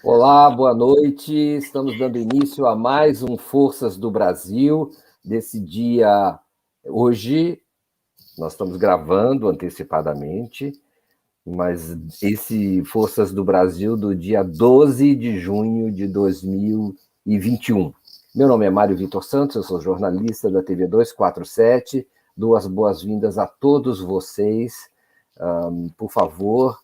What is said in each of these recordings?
Olá, boa noite. Estamos dando início a mais um Forças do Brasil, desse dia. Hoje, nós estamos gravando antecipadamente, mas esse Forças do Brasil do dia 12 de junho de 2021. Meu nome é Mário Vitor Santos, eu sou jornalista da TV 247. Dou as boas-vindas a todos vocês. Por favor,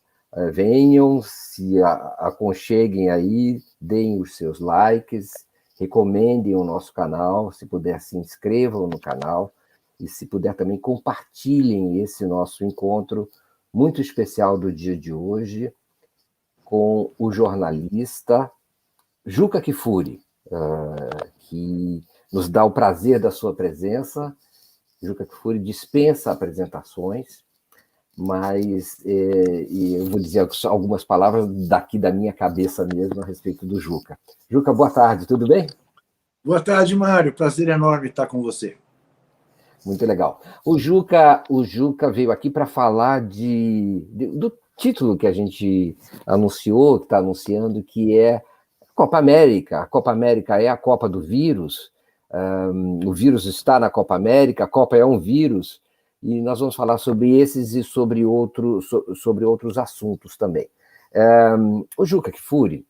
venham, se aconcheguem aí, deem os seus likes, recomendem o nosso canal, se puder se inscrevam no canal e se puder também compartilhem esse nosso encontro muito especial do dia de hoje com o jornalista Juca Kfouri, que nos dá o prazer da sua presença. Juca Kfouri dispensa apresentações, mas eu vou dizer algumas palavras daqui da minha cabeça mesmo a respeito do Juca. Juca, boa tarde, tudo bem? Boa tarde, Mário. Prazer enorme estar com você. Muito legal. O Juca veio aqui para falar do título que a gente anunciou, que está anunciando, que é Copa América. A Copa América é a Copa do vírus. O vírus está na Copa América, a Copa é um vírus. E nós vamos falar sobre esses e sobre outros assuntos também. O Juca Kfouri,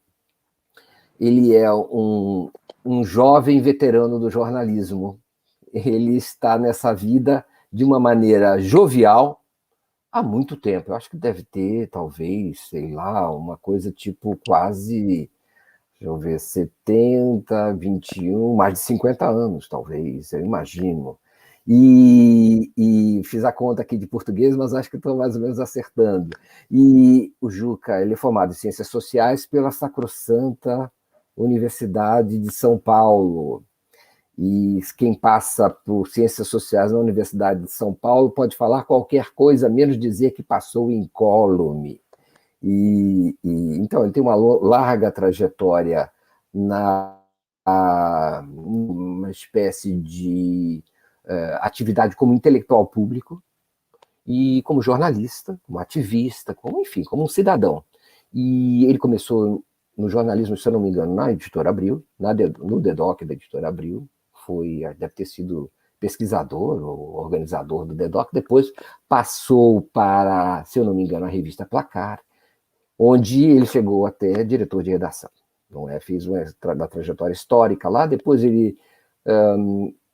ele é um jovem veterano do jornalismo. Ele está nessa vida de uma maneira jovial há muito tempo. Eu acho que deve ter, talvez, sei lá, uma coisa tipo quase, deixa eu ver, 70, 21, mais de 50 anos, talvez, eu imagino. E fiz a conta aqui de português, mas acho que estou mais ou menos acertando. E o Juca, ele é formado em Ciências Sociais pela Sacrosanta Universidade de São Paulo. E quem passa por Ciências Sociais na Universidade de São Paulo pode falar qualquer coisa, menos dizer que passou incólume. Então, ele tem uma larga trajetória uma espécie de atividade como intelectual público e como jornalista, como ativista, enfim, como um cidadão. E ele começou no jornalismo, se eu não me engano, na Editora Abril, no DEDOC da Editora Abril, deve ter sido pesquisador ou organizador do DEDOC, depois passou para, se eu não me engano, a revista Placar, onde ele chegou até diretor de redação. Não é? Fez uma trajetória histórica lá, depois ele,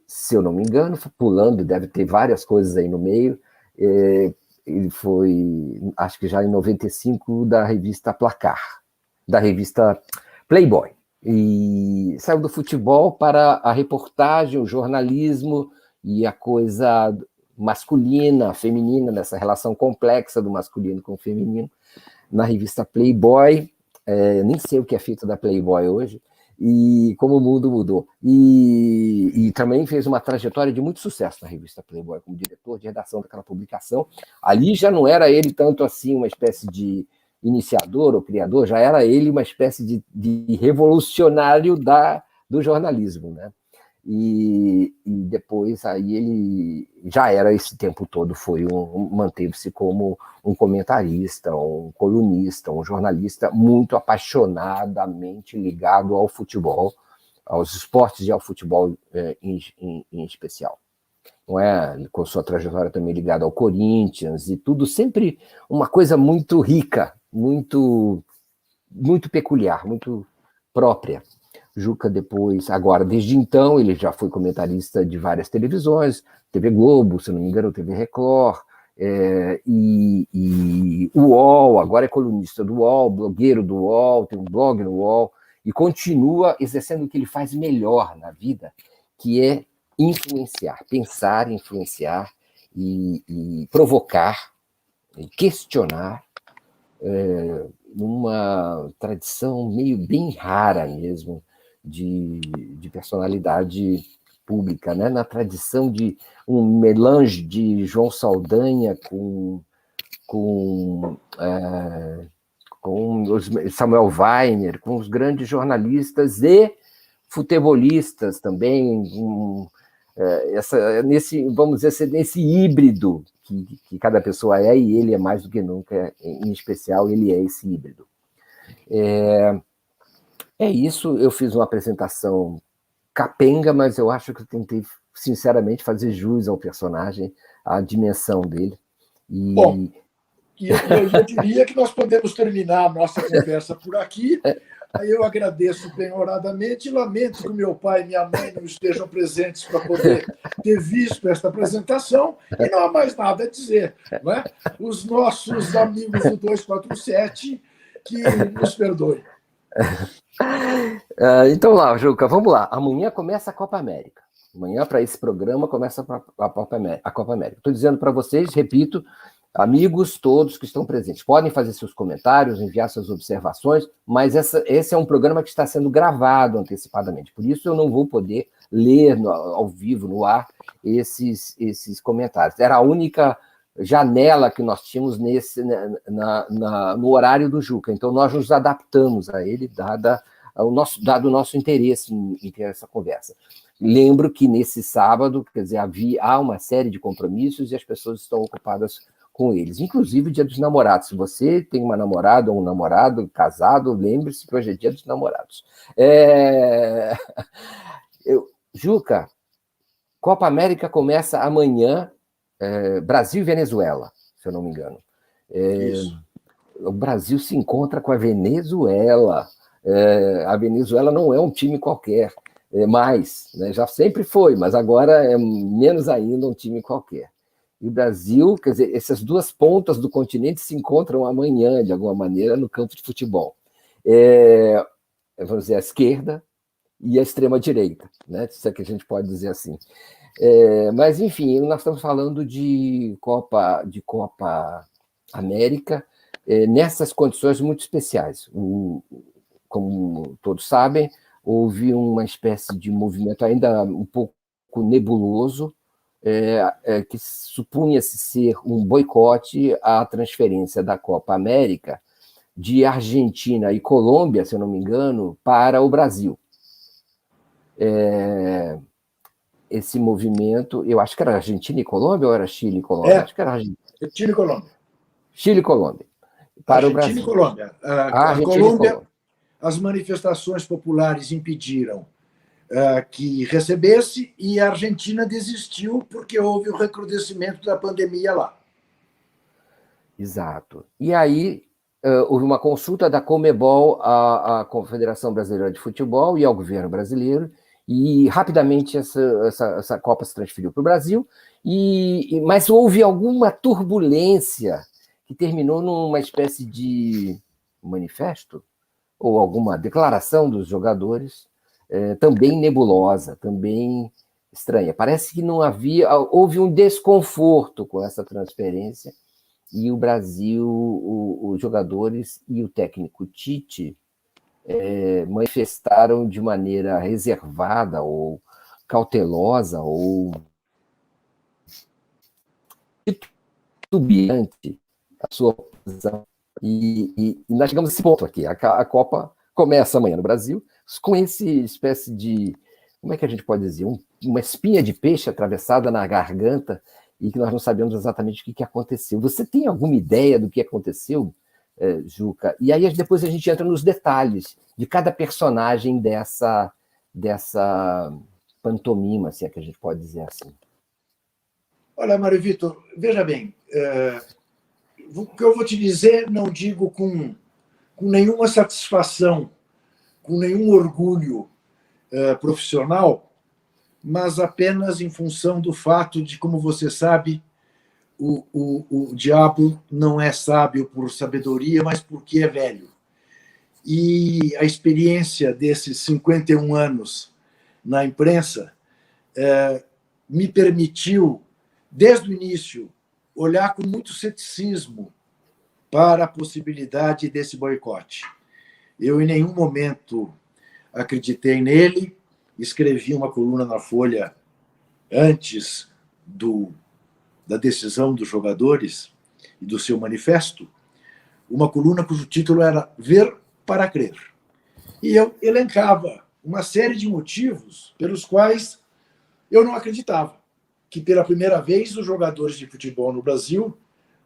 se eu não me engano, pulando, deve ter várias coisas aí no meio, ele foi, acho que já em 95, da revista Placar, da revista Playboy. E saiu do futebol para a reportagem, o jornalismo e a coisa masculina, feminina, nessa relação complexa do masculino com o feminino, na revista Playboy. Nem sei o que é feito da Playboy hoje, e como o mundo mudou. E também fez uma trajetória de muito sucesso na revista Playboy, como diretor de redação daquela publicação. Ali já não era ele tanto assim uma espécie de iniciador ou criador, já era ele uma espécie de revolucionário do jornalismo, né? E depois aí ele já era esse tempo todo, manteve-se como um comentarista, um colunista, um jornalista muito apaixonadamente ligado ao futebol, aos esportes e ao futebol em especial. Não é? Com sua trajetória também ligada ao Corinthians e tudo, sempre uma coisa muito rica, muito peculiar, muito própria. Juca depois, agora, desde então, ele já foi comentarista de várias televisões, TV Globo, se não me engano, TV Record, e o UOL, agora é colunista do UOL, blogueiro do UOL, tem um blog no UOL, e continua exercendo o que ele faz melhor na vida, que é influenciar, pensar, influenciar e provocar, e questionar, numa tradição bem rara mesmo de personalidade pública, né? Na tradição de um melange de João Saldanha com Samuel Weiner, com os grandes jornalistas e futebolistas também, vamos dizer, nesse híbrido que cada pessoa é, e ele é mais do que nunca, em especial, ele é esse híbrido. É isso, eu fiz uma apresentação capenga, mas eu acho que eu tentei, sinceramente, fazer jus ao personagem, à dimensão dele. Bom, eu diria que nós podemos terminar a nossa conversa por aqui. Aí eu agradeço bem-horadamente e lamento que meu pai e minha mãe não estejam presentes para poder ter visto esta apresentação, e não há mais nada a dizer. Não é? Os nossos amigos do 247 que nos perdoem. Então lá, Juca, vamos lá. Amanhã começa a Copa América. Amanhã, para esse programa, começa a Copa América. Estou dizendo para vocês, repito, amigos todos que estão presentes, podem fazer seus comentários, enviar suas observações, mas esse é um programa que está sendo gravado antecipadamente, por isso eu não vou poder ler ao vivo, no ar, esses comentários. Era a única janela que nós tínhamos no horário do Juca, então nós nos adaptamos a ele, dado o nosso interesse em ter essa conversa. Lembro que nesse sábado, quer dizer, há uma série de compromissos e as pessoas estão ocupadas com eles, inclusive o Dia dos Namorados. Se você tem uma namorada ou um namorado casado, lembre-se que hoje é Dia dos Namorados. Juca, Copa América começa amanhã, Brasil e Venezuela, se eu não me engano. O Brasil se encontra com a Venezuela. A Venezuela não é um time qualquer, mais, né? Já sempre foi, mas agora é menos ainda um time qualquer. E o Brasil, quer dizer, essas duas pontas do continente se encontram amanhã, de alguma maneira, no campo de futebol. Vamos dizer, a esquerda e a extrema-direita, né? Isso é que a gente pode dizer assim. Mas, enfim, nós estamos falando de Copa América nessas condições muito especiais. Como todos sabem, houve uma espécie de movimento ainda um pouco nebuloso, que supunha-se ser um boicote à transferência da Copa América de Argentina e Colômbia, se eu não me engano, para o Brasil. Esse movimento, eu acho que era Argentina e Colômbia ou era Chile e Colômbia? Acho que era Argentina. Chile e Colômbia. Chile e Colômbia. Para o Brasil. Argentina e Colômbia. A Colômbia, as manifestações populares impediram que recebesse, e a Argentina desistiu porque houve o recrudescimento da pandemia lá. Exato. E aí houve uma consulta da Conmebol à Confederação Brasileira de Futebol e ao governo brasileiro, e rapidamente essa Copa se transferiu para o Brasil, mas houve alguma turbulência que terminou numa espécie de manifesto ou alguma declaração dos jogadores, também nebulosa, também estranha. Parece que houve um desconforto com essa transferência, e o Brasil, os jogadores e o técnico Tite manifestaram de maneira reservada ou cautelosa ou titubeante a sua posição. E nós chegamos a esse ponto aqui. A Copa começa amanhã no Brasil, com essa espécie de, como é que a gente pode dizer, uma espinha de peixe atravessada na garganta, e que nós não sabemos exatamente o que aconteceu. Você tem alguma ideia do que aconteceu, Juca? E aí depois a gente entra nos detalhes de cada personagem dessa pantomima, se é que a gente pode dizer assim. Olha, Mário Vitor, veja bem, o que eu vou te dizer não digo com nenhuma satisfação, com nenhum orgulho profissional, mas apenas em função do fato de, como você sabe, o diabo não é sábio por sabedoria, mas porque é velho. E a experiência desses 51 anos na imprensa me permitiu, desde o início, olhar com muito ceticismo para a possibilidade desse boicote. Eu, em nenhum momento, acreditei nele. Escrevi uma coluna na Folha antes da decisão dos jogadores e do seu manifesto, uma coluna cujo título era Ver para Crer. E eu elencava uma série de motivos pelos quais eu não acreditava que, pela primeira vez, os jogadores de futebol no Brasil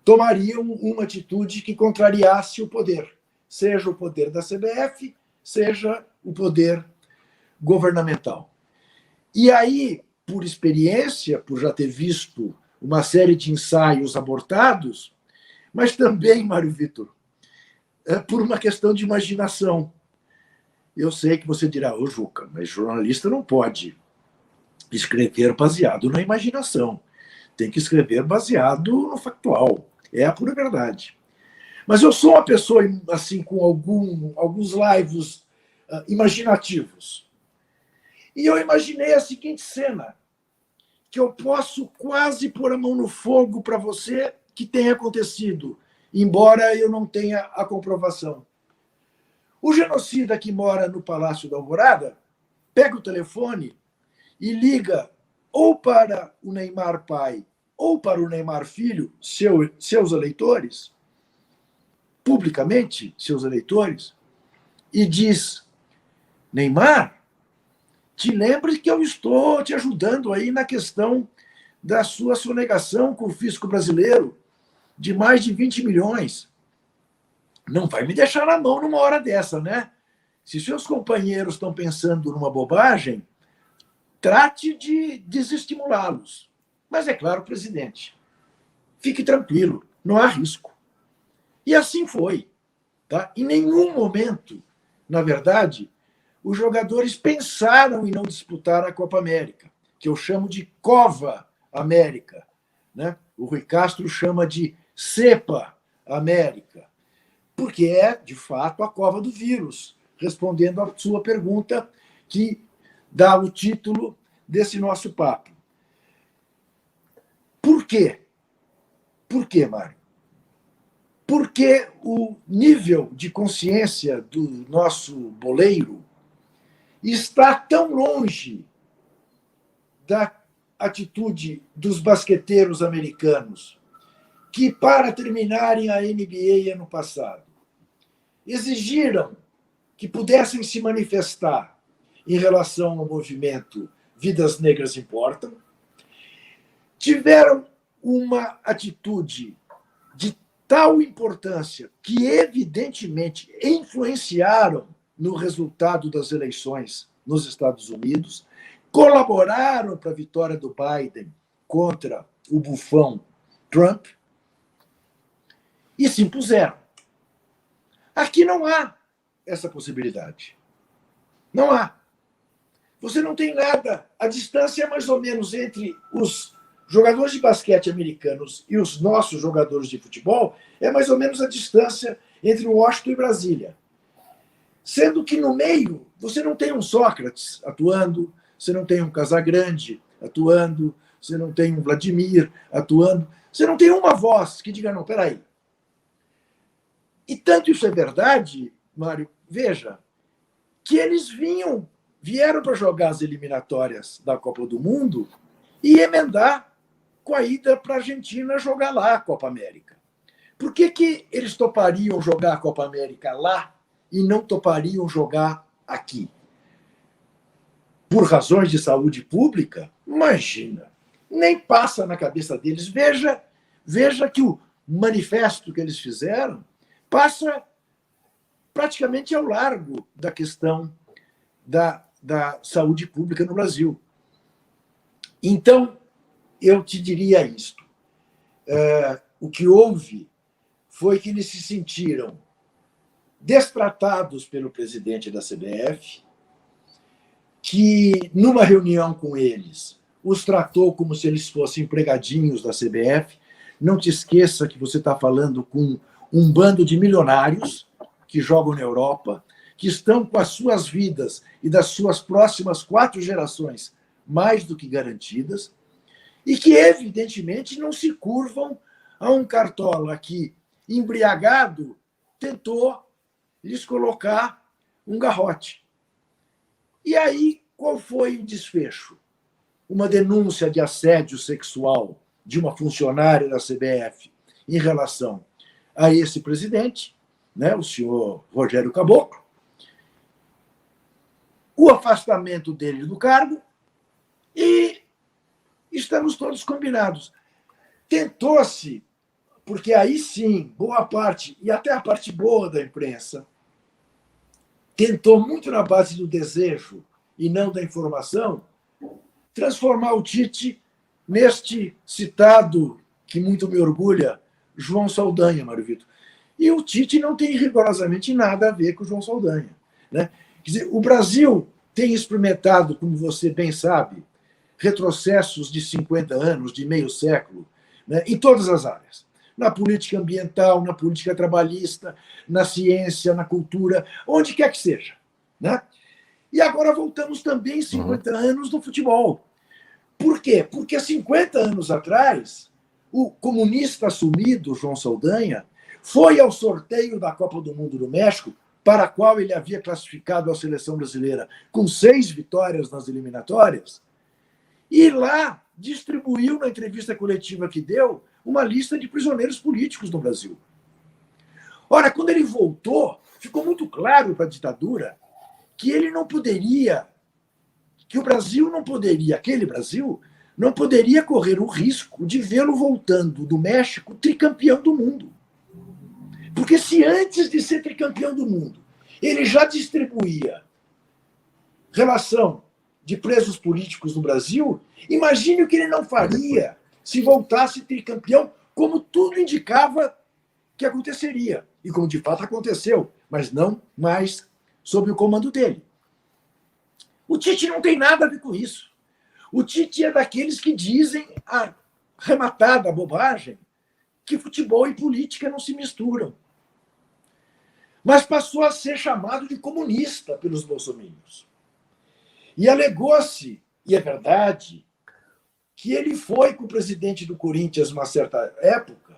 tomariam uma atitude que contrariasse o poder, seja o poder da CBF, seja o poder governamental. E aí, por experiência, por já ter visto uma série de ensaios abortados, mas também, Mário Vitor, por uma questão de imaginação. Eu sei que você dirá, ô Juca, mas jornalista não pode escrever baseado na imaginação. Tem que escrever baseado no factual. É a pura verdade. Mas eu sou uma pessoa assim com alguns laivos imaginativos. E eu imaginei a seguinte cena, que eu posso quase pôr a mão no fogo para você que tenha acontecido, embora eu não tenha a comprovação. O genocida que mora no Palácio da Alvorada pega o telefone e liga ou para o Neymar pai ou para o Neymar filho, seus eleitores, publicamente, seus eleitores, e diz: Neymar, te lembre que eu estou te ajudando aí na questão da sua sonegação com o fisco brasileiro de mais de 20 milhões. Não vai me deixar na mão numa hora dessa, né? Se seus companheiros estão pensando numa bobagem, trate de desestimulá-los. Mas é claro, presidente, fique tranquilo, não há risco. E assim foi. Tá? Em nenhum momento, na verdade, os jogadores pensaram em não disputar a Copa América, que eu chamo de Cova América. Né? O Rui Castro chama de Cepa América, porque é, de fato, a cova do vírus, respondendo à sua pergunta, que dá o título desse nosso papo. Por quê? Por quê, Mário? Porque o nível de consciência do nosso boleiro está tão longe da atitude dos basqueteiros americanos que, para terminarem a NBA ano passado, exigiram que pudessem se manifestar em relação ao movimento Vidas Negras Importam, tiveram uma atitude de tal importância que, evidentemente, influenciaram no resultado das eleições nos Estados Unidos, colaboraram para a vitória do Biden contra o bufão Trump e se impuseram. Aqui não há essa possibilidade. Não há. Você não tem nada. A distância é mais ou menos entre os jogadores de basquete americanos e os nossos jogadores de futebol, é mais ou menos a distância entre Washington e Brasília. Sendo que no meio você não tem um Sócrates atuando, você não tem um Casagrande atuando, você não tem um Vladimir atuando, você não tem uma voz que diga, não, peraí. E tanto isso é verdade, Mário, veja, que eles vieram para jogar as eliminatórias da Copa do Mundo e emendar com a ida para a Argentina jogar lá a Copa América. Por que eles topariam jogar a Copa América lá e não topariam jogar aqui? Por razões de saúde pública? Imagina. Nem passa na cabeça deles. Veja que o manifesto que eles fizeram passa praticamente ao largo da questão da saúde pública no Brasil. Então, eu te diria isto. O que houve foi que eles se sentiram destratados pelo presidente da CBF, que, numa reunião com eles, os tratou como se eles fossem empregadinhos da CBF. Não te esqueça que você está falando com um bando de milionários que jogam na Europa, que estão com as suas vidas e das suas próximas 4 gerações mais do que garantidas, e que, evidentemente, não se curvam a um cartola que, embriagado, tentou lhes colocar um garrote. E aí, qual foi o desfecho? Uma denúncia de assédio sexual de uma funcionária da CBF em relação a esse presidente, né, o senhor Rogério Caboclo, o afastamento dele do cargo e estamos todos combinados. Tentou-se, porque aí sim, boa parte, e até a parte boa da imprensa, tentou, muito na base do desejo e não da informação, transformar o Tite neste citado, que muito me orgulha, João Saldanha, Mário Vitor. E o Tite não tem rigorosamente nada a ver com o João Saldanha. Né? Quer dizer, o Brasil tem experimentado, como você bem sabe, retrocessos de 50 anos, de meio século, né, em todas as áreas. Na política ambiental, na política trabalhista, na ciência, na cultura, onde quer que seja. Né? E agora voltamos também 50 anos no futebol. Por quê? Porque 50 anos atrás, o comunista assumido, João Saldanha, foi ao sorteio da Copa do Mundo do México, para a qual ele havia classificado a seleção brasileira com 6 vitórias nas eliminatórias, e lá distribuiu, na entrevista coletiva que deu, uma lista de prisioneiros políticos no Brasil. Ora, quando ele voltou, ficou muito claro para a ditadura que ele não poderia, que o Brasil não poderia, aquele Brasil, não poderia correr o risco de vê-lo voltando do México tricampeão do mundo. Porque se antes de ser tricampeão do mundo, ele já distribuía relação de presos políticos no Brasil, imagine o que ele não faria se voltasse tricampeão, como tudo indicava que aconteceria. E como de fato aconteceu, mas não mais sob o comando dele. O Tite não tem nada a ver com isso. O Tite é daqueles que dizem a rematada bobagem que futebol e política não se misturam. Mas passou a ser chamado de comunista pelos bolsominions. E alegou-se, e é verdade, que ele foi com o presidente do Corinthians, numa certa época,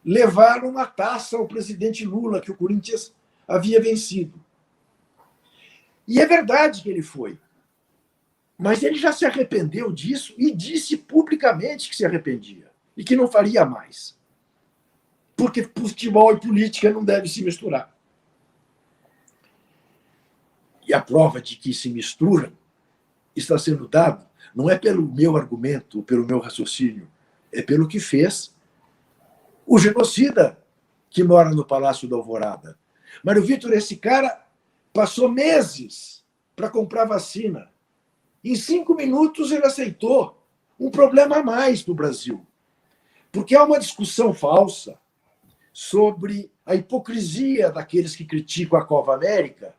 levar uma taça ao presidente Lula, que o Corinthians havia vencido. E é verdade que ele foi. Mas ele já se arrependeu disso e disse publicamente que se arrependia e que não faria mais. Porque futebol e política não devem se misturar. E a prova de que se misturam está sendo dada não é pelo meu argumento, pelo meu raciocínio, é pelo que fez o genocida que mora no Palácio da Alvorada. Mário Vitor, esse cara passou meses para comprar vacina. Em 5 minutos ele aceitou um problema a mais para o Brasil. Porque há uma discussão falsa sobre a hipocrisia daqueles que criticam a Copa América,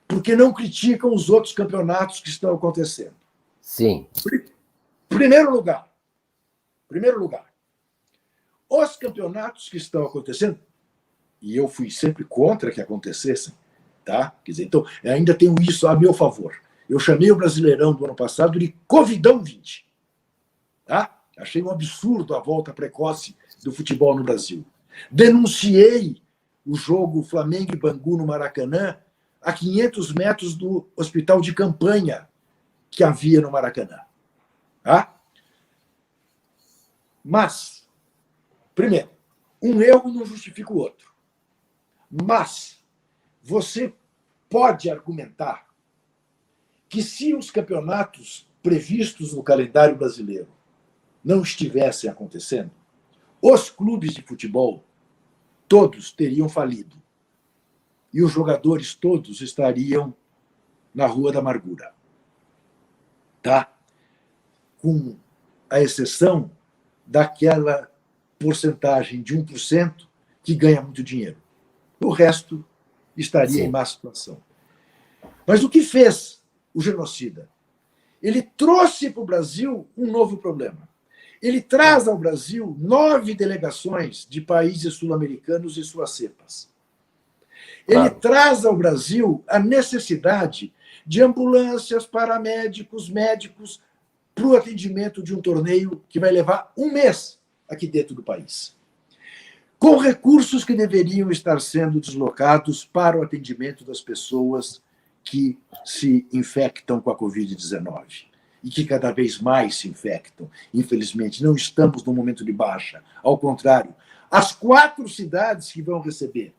porque não criticam os outros campeonatos que estão acontecendo. Sim. Primeiro lugar, os campeonatos que estão acontecendo, e eu fui sempre contra que acontecessem, tá? Quer dizer, então, ainda tenho isso a meu favor. Eu chamei o Brasileirão do ano passado de Covidão 20. Tá? Achei um absurdo a volta precoce do futebol no Brasil. Denunciei o jogo Flamengo e Bangu no Maracanã a 500 metros do hospital de campanha que havia no Maracanã. Tá? Mas, primeiro, um erro não justifica o outro. Mas você pode argumentar que se os campeonatos previstos no calendário brasileiro não estivessem acontecendo, os clubes de futebol todos teriam falido e os jogadores todos estariam na Rua da Amargura. Tá? Com a exceção daquela porcentagem de 1% que ganha muito dinheiro. O resto estaria em má situação. Mas o que fez o genocida? Ele trouxe para o Brasil um novo problema. Ele traz ao Brasil 9 delegações de países sul-americanos e suas cepas. Ele traz ao Brasil a necessidade de ambulâncias, paramédicos, médicos, para o atendimento de um torneio que vai levar 1 mês aqui dentro do país. Com recursos que deveriam estar sendo deslocados para o atendimento das pessoas que se infectam com a Covid-19 e que cada vez mais se infectam. Infelizmente, não estamos num momento de baixa. Ao contrário, as 4 cidades que vão receber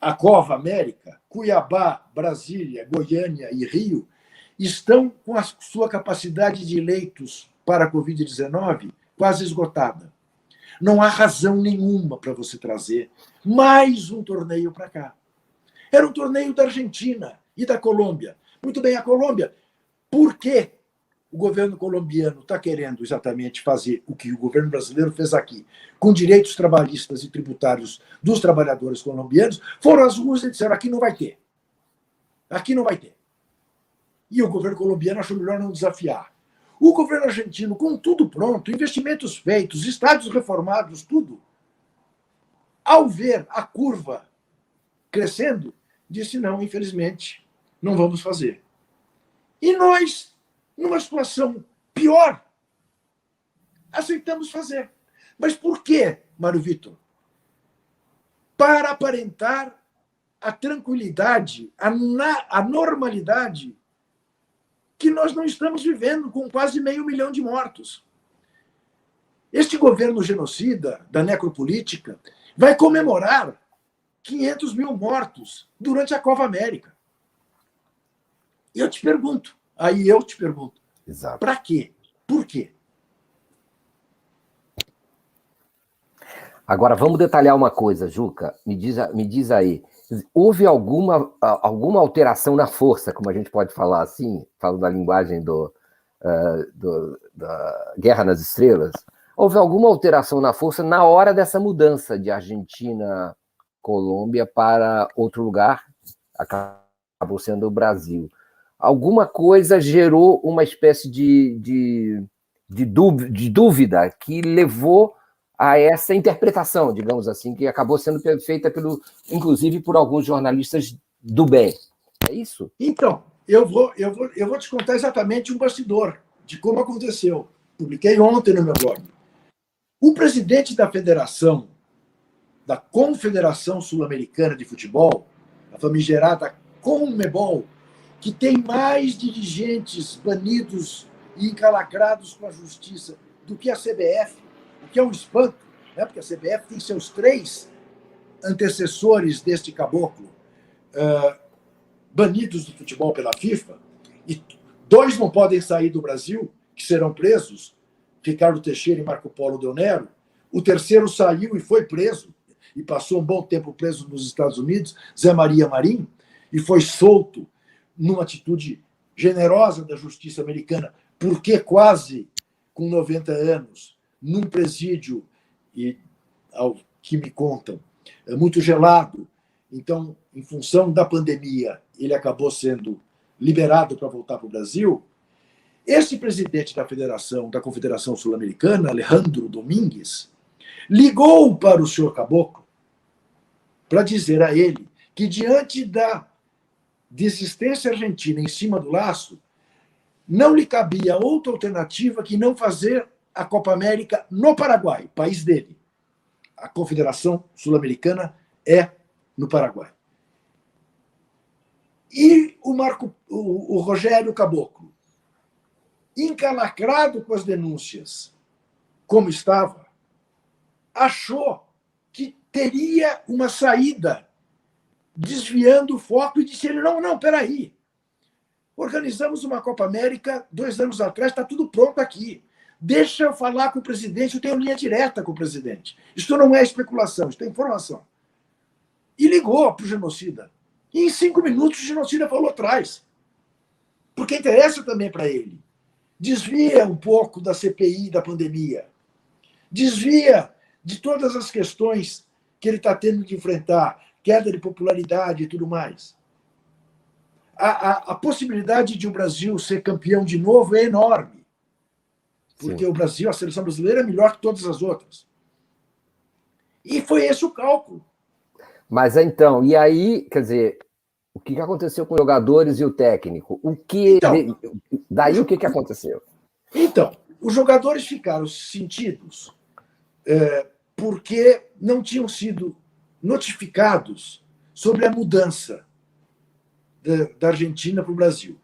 a Copa América, Cuiabá, Brasília, Goiânia e Rio, estão com a sua capacidade de leitos para a Covid-19 quase esgotada. Não há razão nenhuma para você trazer mais um torneio para cá. Era um torneio da Argentina, E da Colômbia? Muito bem, a Colômbia. Por que o governo colombiano está querendo exatamente fazer o que o governo brasileiro fez aqui, com direitos trabalhistas e tributários dos trabalhadores colombianos? Foram às ruas e disseram: aqui não vai ter. Aqui não vai ter. E o governo colombiano achou melhor não desafiar. O governo argentino, com tudo pronto, investimentos feitos, estádios reformados, tudo, ao ver a curva crescendo, disse: não, infelizmente, não vamos fazer. E nós, numa situação pior, aceitamos fazer. Mas por quê, Mário Vitor? Para aparentar a tranquilidade, a normalidade que nós não estamos vivendo, com quase 500 mil de mortos. Este governo genocida da necropolítica vai comemorar 500 mil mortos durante a Copa América. E eu te pergunto, para quê? Por quê? Agora, vamos detalhar uma coisa, Juca. Me diz aí. Houve alguma alteração na força, como a gente pode falar assim, falando da linguagem da Guerra nas Estrelas? Houve alguma alteração na força na hora dessa mudança de Argentina, Colômbia para outro lugar? Acabou sendo o Brasil. Alguma coisa gerou uma espécie de dúvida que levou a essa interpretação, digamos assim, que acabou sendo feita, inclusive, por alguns jornalistas do bem. É isso? Então, eu vou te contar exatamente um bastidor de como aconteceu. Publiquei ontem no meu blog. O presidente da Confederação Sul-Americana de Futebol, a famigerada CONMEBOL, que tem mais dirigentes banidos e encalacrados com a justiça do que a CBF, o que é um espanto, né? Porque a CBF tem seus 3 antecessores deste caboclo banidos do futebol pela FIFA, e 2 não podem sair do Brasil, que serão presos, Ricardo Teixeira e Marco Polo Del Nero. O terceiro saiu e foi preso, e passou um bom tempo preso nos Estados Unidos, Zé Maria Marim, e foi solto numa atitude generosa da justiça americana, porque quase com 90 anos, num presídio, e ao que me contam, muito gelado. Então, em função da pandemia, ele acabou sendo liberado para voltar para o Brasil. Esse presidente da Confederação Sul-Americana, Alejandro Domingues, ligou para o senhor Caboclo para dizer a ele que, diante da desistência argentina em cima do laço, não lhe cabia outra alternativa que não fazer a Copa América no Paraguai, país dele. A Confederação Sul-Americana é no Paraguai. E o Rogério Caboclo, encalacrado com as denúncias, como estava, achou que teria uma saída, desviando o foco, e disse: não, peraí. Organizamos uma Copa América 2 anos atrás, está tudo pronto aqui. Deixa eu falar com o presidente, eu tenho linha direta com o presidente. Isto não é especulação, isto é informação. E ligou para o genocida. E em 5 minutos o genocida falou atrás. Porque interessa também para ele. Desvia um pouco da CPI da pandemia. Desvia de todas as questões que ele está tendo de enfrentar, queda de popularidade e tudo mais. A possibilidade de o Brasil ser campeão de novo é enorme. Porque o Brasil, a seleção brasileira, é melhor que todas as outras. E foi esse o cálculo. Mas então, e aí, quer dizer, o que aconteceu com os jogadores e o técnico? Daí o que aconteceu? Então, os jogadores ficaram sentidos porque não tinham sido notificados sobre a mudança da Argentina para o Brasil.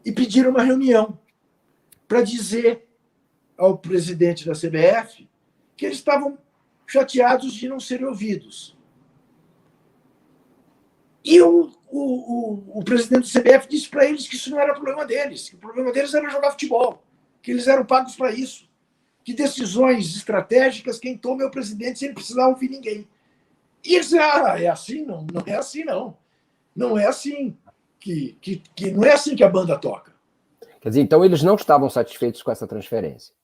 E pediram uma reunião para dizer ao presidente da CBF que eles estavam chateados de não serem ouvidos. E o presidente da CBF disse para eles que isso não era problema deles, que o problema deles era jogar futebol, que eles eram pagos para isso, que decisões estratégicas quem toma é o presidente sem precisar ouvir ninguém. E eles disseram: é assim? Não é assim, não. Não é assim que não é assim que a banda toca. Quer dizer, então eles não estavam satisfeitos com essa transferência.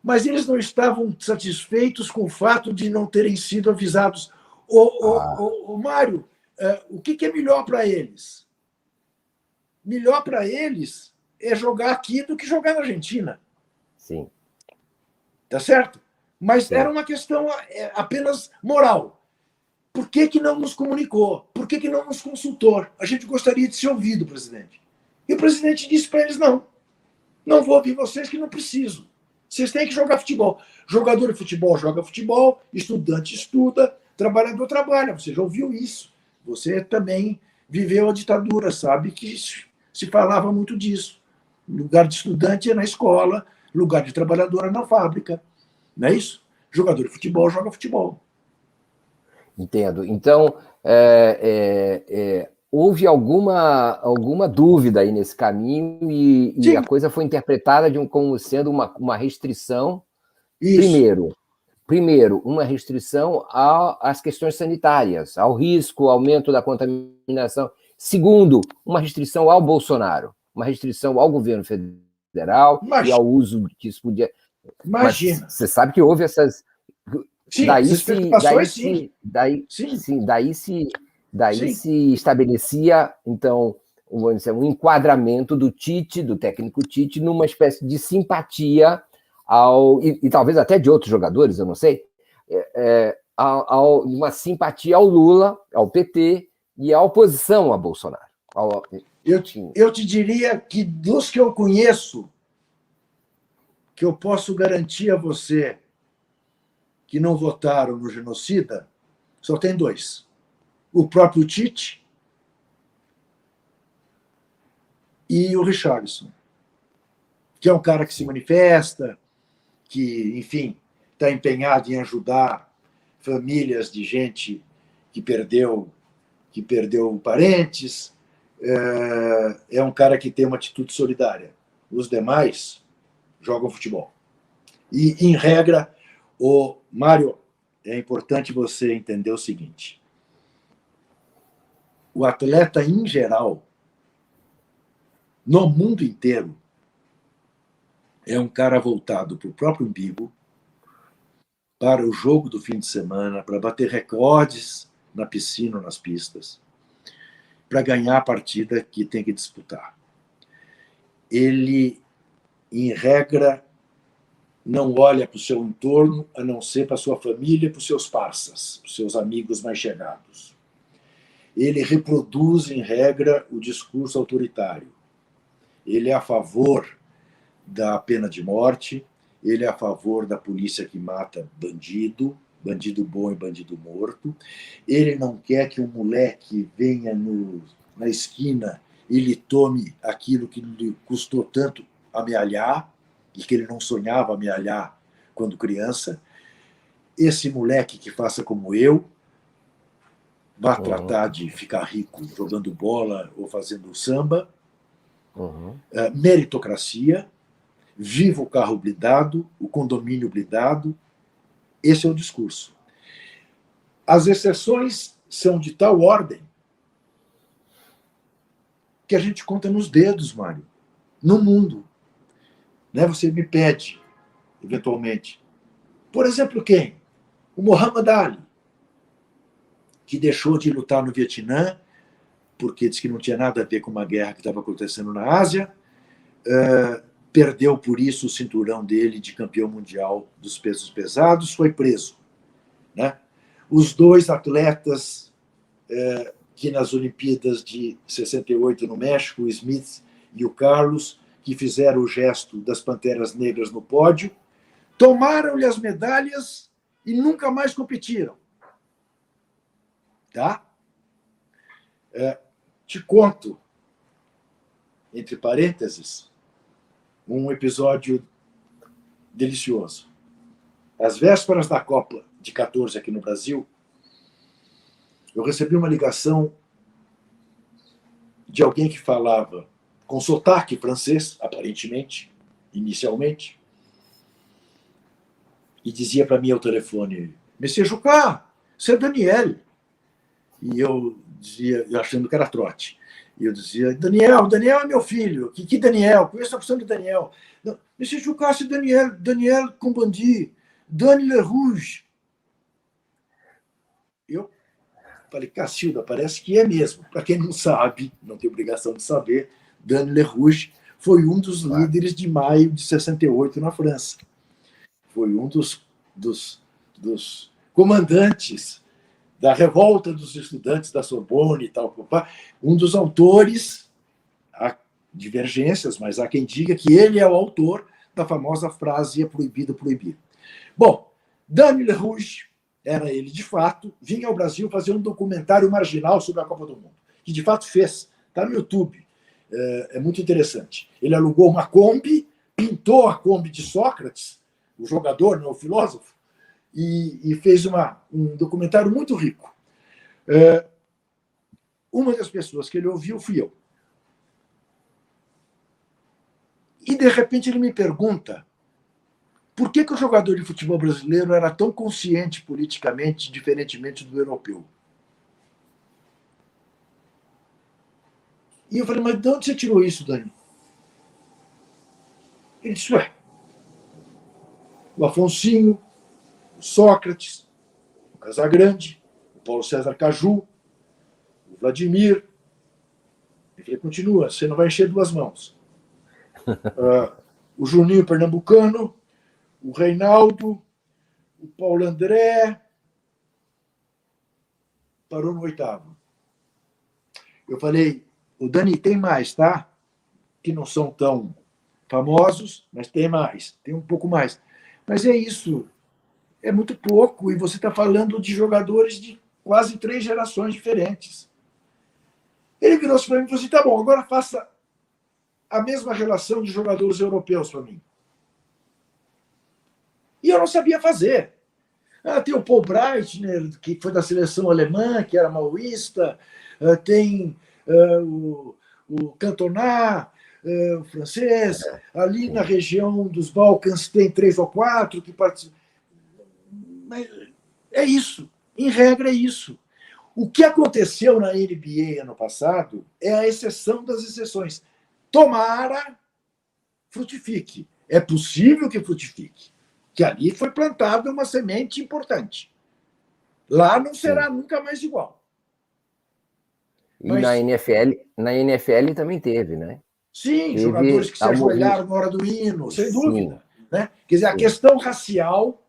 Mas eles não estavam satisfeitos com o fato de não terem sido avisados. O Mário, o que é melhor para eles? Melhor para eles é jogar aqui do que jogar na Argentina. Sim. Tá certo? Mas Sim. era uma questão apenas moral. Por que não nos comunicou? Por que não nos consultou? A gente gostaria de ser ouvido, presidente. E o presidente disse para eles, não vou ouvir vocês que não preciso. Vocês têm que jogar futebol. Jogador de futebol joga futebol, estudante estuda, trabalhador trabalha. Você já ouviu isso. Você também viveu a ditadura, sabe que se falava muito disso. Lugar de estudante é na escola, lugar de trabalhador é na fábrica. Não é isso? Jogador de futebol joga futebol. Entendo. Então, houve alguma dúvida aí nesse caminho e a coisa foi interpretada como sendo uma restrição. Isso. Primeiro, uma restrição às questões sanitárias, ao risco, ao aumento da contaminação. Segundo, uma restrição ao Bolsonaro, uma restrição ao governo federal e ao uso que isso podia... Imagina. Mas você sabe que houve essas... Sim, daí se estabelecia, então, vamos dizer, um enquadramento do Tite, do técnico Tite, numa espécie de simpatia e talvez até de outros jogadores, eu não sei, uma simpatia ao Lula, ao PT e à oposição a Bolsonaro. Eu te diria que dos que eu conheço, que eu posso garantir a você que não votaram no genocida, só tem dois. O próprio Tite e o Richarlison, que é um cara que se manifesta, que, enfim, está empenhado em ajudar famílias de gente que perdeu parentes. É um cara que tem uma atitude solidária. Os demais jogam futebol. E, em regra, Mário, é importante você entender o seguinte. O atleta, em geral, no mundo inteiro, é um cara voltado para o próprio umbigo, para o jogo do fim de semana, para bater recordes na piscina ou nas pistas, para ganhar a partida que tem que disputar. Ele, em regra, não olha para o seu entorno, a não ser para a sua família, para os seus parças, para os seus amigos mais chegados. Ele reproduz, em regra, o discurso autoritário. Ele é a favor da pena de morte, ele é a favor da polícia que mata bandido bom e bandido morto. Ele não quer que um moleque venha na esquina e lhe tome aquilo que lhe custou tanto amealhar, e que ele não sonhava amealhar quando criança. Esse moleque que faça como eu, vá tratar de ficar rico jogando bola ou fazendo samba. Meritocracia, viva o carro blindado, o condomínio blindado. Esse é o discurso. As exceções são de tal ordem que a gente conta nos dedos, Mário, no mundo. Né? Você me pede, eventualmente. Por exemplo, quem? O Muhammad Ali, que deixou de lutar no Vietnã, porque disse que não tinha nada a ver com uma guerra que estava acontecendo na Ásia, perdeu por isso o cinturão dele de campeão mundial dos pesos pesados, foi preso. Né? Os dois atletas que nas Olimpíadas de 68 no México, o Smith e o Carlos, que fizeram o gesto das Panteras Negras no pódio, tomaram-lhe as medalhas e nunca mais competiram. Tá? Te conto, entre parênteses, um episódio delicioso. Às vésperas da Copa de 14 aqui no Brasil, eu recebi uma ligação de alguém que falava com sotaque francês, aparentemente, inicialmente, e dizia para mim ao telefone: Monsieur Jucá, c'est Daniel. E eu dizia, achando que era trote. E eu dizia, Daniel é meu filho. Que Daniel? Conheço a opção de Daniel. Não, Monsieur Jucasse Daniel Combandi, Dani Le Rouge. Eu falei, Cacilda, parece que é mesmo. Para quem não sabe, não tem obrigação de saber, Dani Le Rouge foi um dos líderes de maio de 68 na França. Foi um dos comandantes da revolta dos estudantes da Sorbonne e tal, um dos autores, há divergências, mas há quem diga que ele é o autor da famosa frase "é proibido proibir". Bom, Dani Le Rouge, era ele de fato, vinha ao Brasil fazer um documentário marginal sobre a Copa do Mundo, que de fato fez, está no YouTube, é muito interessante. Ele alugou uma Kombi, pintou a Kombi de Sócrates, o jogador, não o filósofo, e fez um documentário muito rico. Uma das pessoas que ele ouviu fui eu. E, de repente, ele me pergunta por que o jogador de futebol brasileiro era tão consciente politicamente, diferentemente do europeu. E eu falei, mas de onde você tirou isso, Dani? Ele disse, o Afonsinho, o Sócrates, o Casagrande, o Paulo César Caju, o Vladimir. Eu falei, continua, você não vai encher duas mãos. O Juninho Pernambucano, o Reinaldo, o Paulo André. Parou no 8º. Eu falei, o Dani, tem mais, tá? Que não são tão famosos, mas tem mais, tem um pouco mais. Mas é isso, é muito pouco, e você está falando de jogadores de quase 3 gerações diferentes. Ele virou-se para mim e falou assim, tá bom, agora faça a mesma relação de jogadores europeus para mim. E eu não sabia fazer. Tem o Paul Breitner, que foi da seleção alemã, que era maoísta, tem o Cantona, o francês, ali na região dos Balcãs tem 3 ou 4 que participam. Mas é isso, em regra é isso. O que aconteceu na NBA ano passado é a exceção das exceções. Tomara frutifique. É possível que frutifique. Que ali foi plantada uma semente importante. Lá não será nunca mais igual. E mas, na NFL também teve, né? Sim, teve jogadores que se ajoelharam na hora do hino, sem dúvida. Né? Quer dizer, a questão racial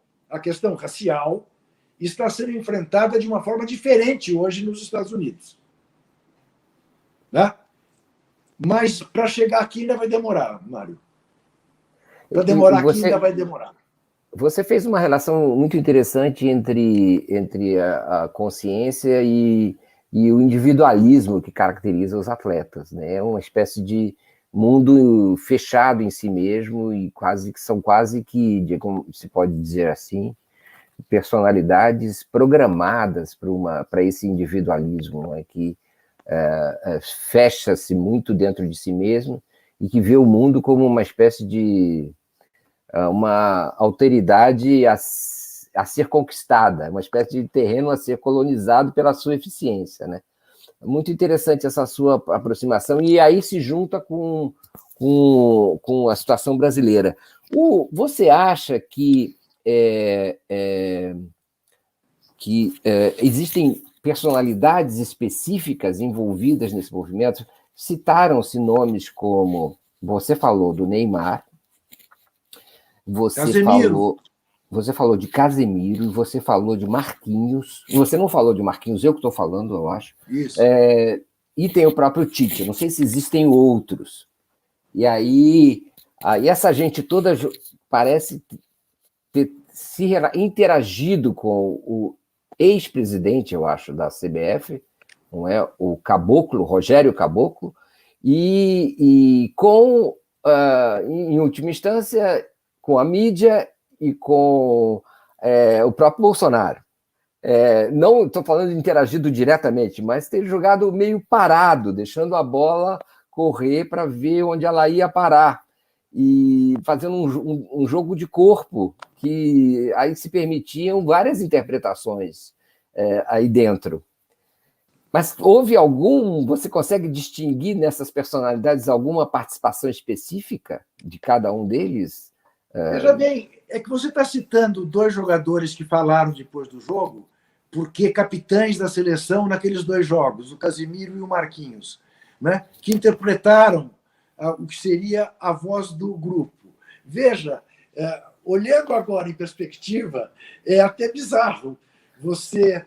está sendo enfrentada de uma forma diferente hoje nos Estados Unidos. Né? Mas para chegar aqui ainda vai demorar, Mário. Para demorar aqui ainda vai demorar. Você fez uma relação muito interessante entre a consciência e o individualismo que caracteriza os atletas, né? É uma espécie de mundo fechado em si mesmo e são quase que, como se pode dizer assim, personalidades programadas para esse individualismo, né? Que fecha-se muito dentro de si mesmo e que vê o mundo como uma espécie de uma alteridade a ser conquistada, uma espécie de terreno a ser colonizado pela sua eficiência, né? Muito interessante essa sua aproximação, e aí se junta com a situação brasileira. Você acha que existem personalidades específicas envolvidas nesse movimento? Citaram-se nomes como, você falou do Neymar, você falou de Casemiro, e você falou de Marquinhos. Você não falou de Marquinhos, eu que estou falando, eu acho. Isso. E tem o próprio Tite, não sei se existem outros. E aí essa gente toda parece ter se interagido com o ex-presidente, eu acho, da CBF, não é? O Caboclo, Rogério Caboclo, e com, em última instância, com a mídia e com o próprio Bolsonaro. Não estou falando de interagido diretamente, mas ter jogado meio parado, deixando a bola correr para ver onde ela ia parar, e fazendo um jogo de corpo que aí se permitiam várias interpretações aí dentro. Mas você consegue distinguir nessas personalidades alguma participação específica de cada um deles? Veja bem, é que você está citando 2 jogadores que falaram depois do jogo, porque capitães da seleção naqueles 2 jogos, o Casimiro e o Marquinhos, né, que interpretaram o que seria a voz do grupo. Veja, olhando agora em perspectiva, é até bizarro você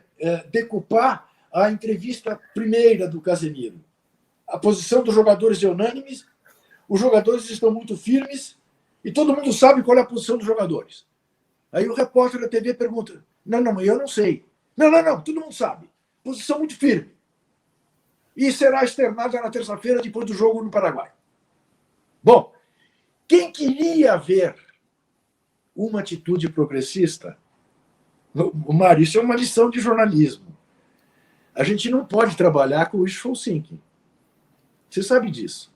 decupar a entrevista primeira do Casemiro. A posição dos jogadores é unânime, os jogadores estão muito firmes e todo mundo sabe qual é a posição dos jogadores. Aí o repórter da TV pergunta: não, eu não sei. Não, todo mundo sabe. Posição muito firme. E será externada na terça-feira, depois do jogo no Paraguai. Bom, quem queria ver uma atitude progressista, Mário, isso é uma lição de jornalismo. A gente não pode trabalhar com wishful thinking. Você sabe disso.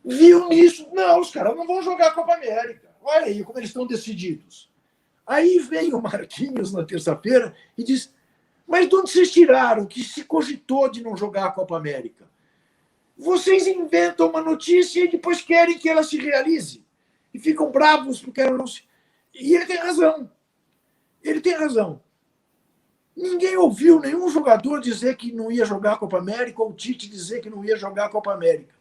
Viu nisso? Não, os caras não vão jogar a Copa América. Olha aí como eles estão decididos. Aí vem o Marquinhos na terça-feira e diz: mas de onde vocês tiraram que se cogitou de não jogar a Copa América? Vocês inventam uma notícia e depois querem que ela se realize. E ficam bravos porque ela não se... E ele tem razão. Ele tem razão. Ninguém ouviu nenhum jogador dizer que não ia jogar a Copa América ou o Tite dizer que não ia jogar a Copa América.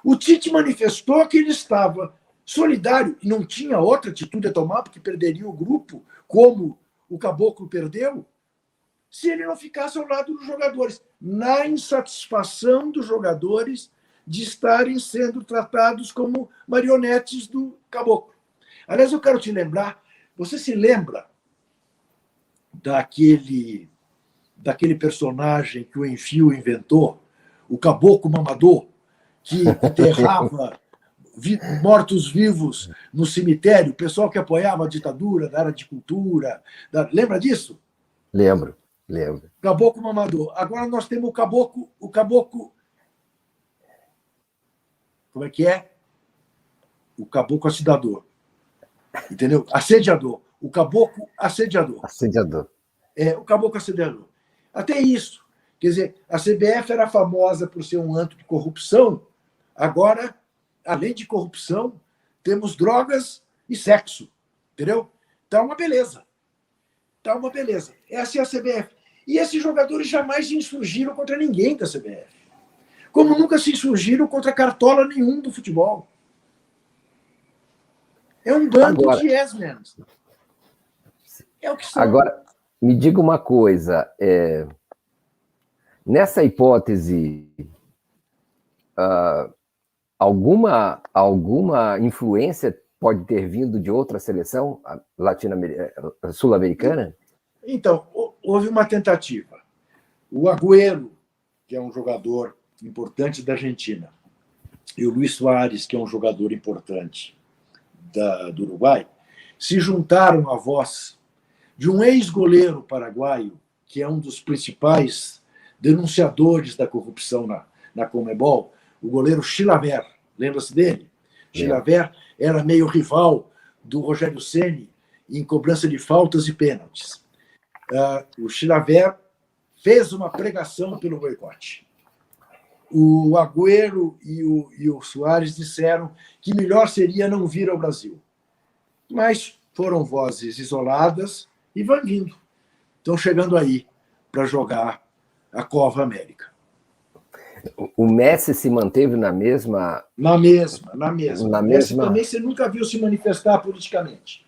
O Tite manifestou que ele estava solidário e não tinha outra atitude a tomar, porque perderia o grupo, como o Caboclo perdeu, se ele não ficasse ao lado dos jogadores, na insatisfação dos jogadores de estarem sendo tratados como marionetes do Caboclo. Aliás, eu quero te lembrar, você se lembra daquele personagem que o Enfio inventou, o Caboclo Mamador, que enterrava mortos-vivos no cemitério, o pessoal que apoiava a ditadura da área de cultura. Lembra disso? Lembro. Caboclo Mamador. Agora nós temos o caboclo. Como é que é? O caboclo assedador. Entendeu? Assediador. O caboclo assediador. O caboclo assediador. Até isso. Quer dizer, a CBF era famosa por ser um antro de corrupção. Agora, além de corrupção, temos drogas e sexo. Entendeu? Tá uma beleza. Essa é a CBF. E esses jogadores jamais se insurgiram contra ninguém da CBF. Como nunca se insurgiram contra cartola nenhum do futebol. É um bando de yes-men. É o que são. Agora, me diga uma coisa. Nessa hipótese, alguma influência pode ter vindo de outra seleção sul-americana? Então, houve uma tentativa. O Agüero, que é um jogador importante da Argentina, e o Luis Suárez, que é um jogador importante do Uruguai, se juntaram à voz de um ex-goleiro paraguaio, que é um dos principais denunciadores da corrupção na Conmebol, o goleiro Chilavert. Lembra-se dele? Chilavert era meio rival do Rogério Ceni em cobrança de faltas e pênaltis. O Chilavert fez uma pregação pelo boicote. O Agüero e o Suárez disseram que melhor seria não vir ao Brasil. Mas foram vozes isoladas e vão vindo. Estão chegando aí para jogar a Copa América. O Messi se manteve na mesma... Na mesma. O Messi também você nunca viu se manifestar politicamente.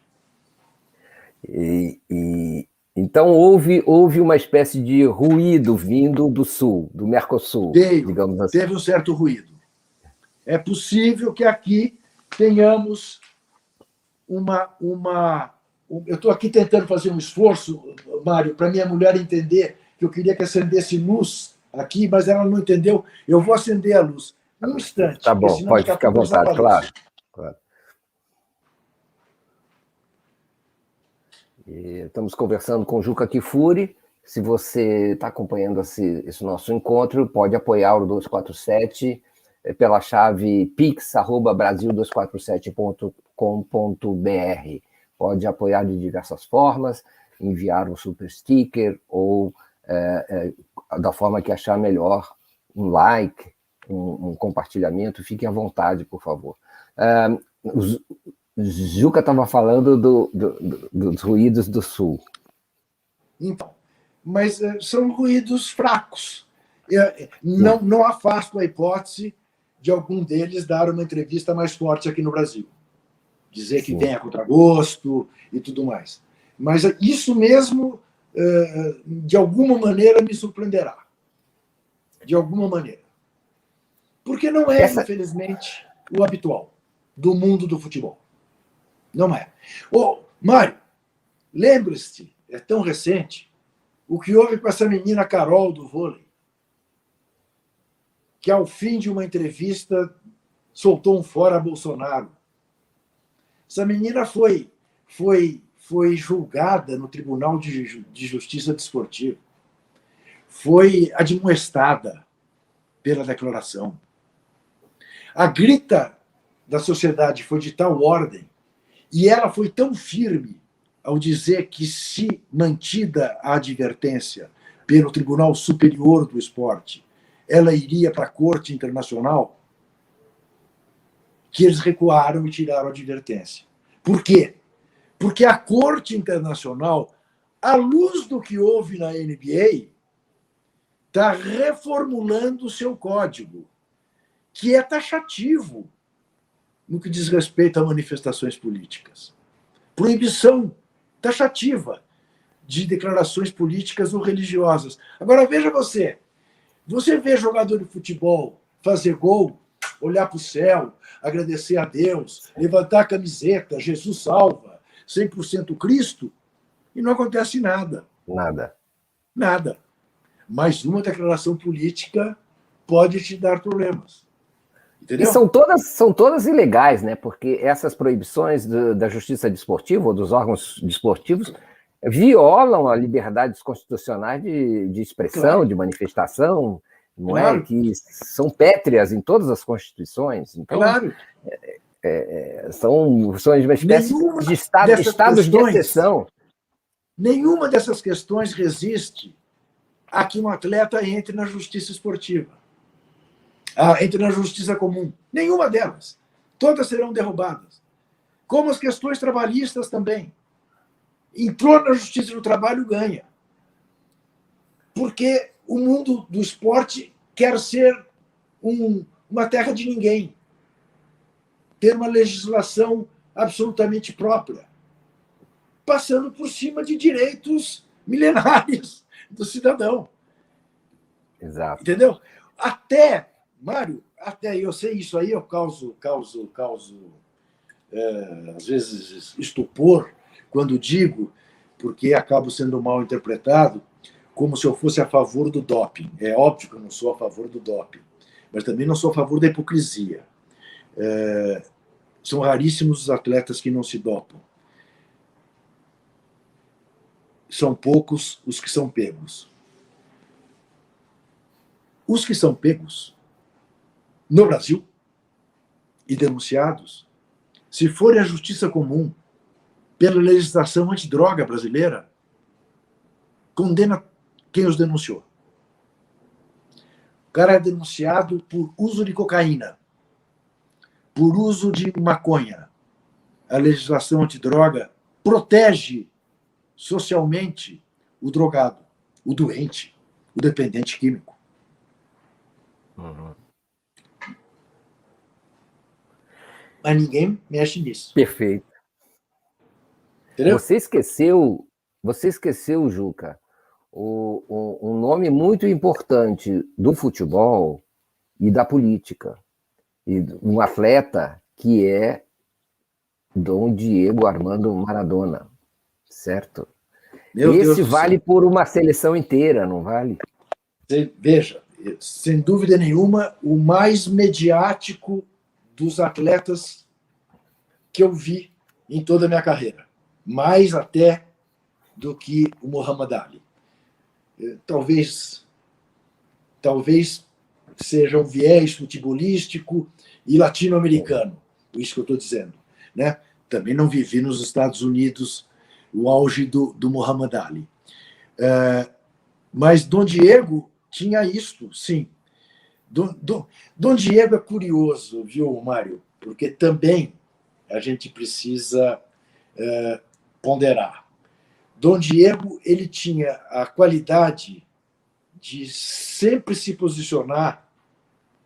Então houve uma espécie de ruído vindo do Sul, do Mercosul, digamos assim. Teve um certo ruído. É possível que aqui tenhamos eu estou aqui tentando fazer um esforço, Mário, para minha mulher entender que eu queria que acendesse luz aqui, mas ela não entendeu. Eu vou acender a luz. Um instante. Tá bom, pode ficar à vontade, claro. Estamos conversando com o Juca Kfouri. Se você está acompanhando esse nosso encontro, pode apoiar o 247 pela chave pix@brasil247.com.br. Pode apoiar de diversas formas, enviar um super sticker ou da forma que achar melhor, um like, um compartilhamento, fiquem à vontade, por favor. O Juca estava falando dos ruídos do Sul. Então, mas são ruídos fracos. Não afasto a hipótese de algum deles dar uma entrevista mais forte aqui no Brasil. Dizer que vem a contragosto e tudo mais. Mas isso mesmo, de alguma maneira, me surpreenderá. De alguma maneira. Porque não é, infelizmente, o habitual do mundo do futebol. Não é. Mário, lembre-se, é tão recente, o que houve com essa menina Carol do vôlei, que ao fim de uma entrevista soltou um fora Bolsonaro. Essa menina foi julgada no Tribunal de Justiça Desportiva. Foi admoestada pela declaração. A grita da sociedade foi de tal ordem e ela foi tão firme ao dizer que, se mantida a advertência pelo Tribunal Superior do Esporte, ela iria para a Corte Internacional, que eles recuaram e tiraram a advertência. Por quê? Porque a Corte Internacional, à luz do que houve na NBA, está reformulando o seu código, que é taxativo no que diz respeito a manifestações políticas. Proibição taxativa de declarações políticas ou religiosas. Agora, veja você vê jogador de futebol fazer gol, olhar para o céu, agradecer a Deus, levantar a camiseta, Jesus salva, 100% Cristo, e não acontece nada. Nada. Mas uma declaração política pode te dar problemas. Entendeu? E são todas ilegais, né? Porque essas proibições da justiça desportiva ou dos órgãos desportivos violam a liberdades constitucionais de expressão, claro, de manifestação, não claro, é? Que são pétreas em todas as constituições. Então, claro. São uma espécie de estados de exceção. Nenhuma dessas questões resiste a que um atleta entre na justiça esportiva, entre na justiça comum. Nenhuma delas. Todas serão derrubadas. Como as questões trabalhistas também. Entrou na justiça do trabalho, ganha. Porque o mundo do esporte quer ser uma terra de ninguém. Ter uma legislação absolutamente própria, passando por cima de direitos milenários do cidadão. Exato. Entendeu? Até, Mário, eu sei isso aí, eu causo às vezes, estupor quando digo, porque acabo sendo mal interpretado, como se eu fosse a favor do doping. É óbvio que eu não sou a favor do doping, mas também não sou a favor da hipocrisia. São raríssimos os atletas que não se dopam. São poucos os que são pegos. Os que são pegos no Brasil e denunciados, se forem à justiça comum, pela legislação antidroga brasileira, condena quem os denunciou. O cara é denunciado por uso de cocaína, por uso de maconha. A legislação antidroga protege socialmente o drogado, o doente, o dependente químico. Uhum. Mas ninguém mexe nisso. Perfeito. Entendeu? Você esqueceu, Juca, um nome muito importante do futebol e da política. E um atleta que é Dom Diego Armando Maradona, certo? Esse vale por uma seleção inteira, não vale? Veja, sem dúvida nenhuma, o mais mediático dos atletas que eu vi em toda a minha carreira. Mais até do que o Muhammad Ali. Talvez seja um viés futebolístico e latino-americano, isso que eu estou dizendo. Né? Também não vivi nos Estados Unidos o auge do Muhammad Ali. Mas Dom Diego tinha isto, sim. Dom Diego é curioso, viu, Mário? Porque também a gente precisa ponderar. Dom Diego ele tinha a qualidade de sempre se posicionar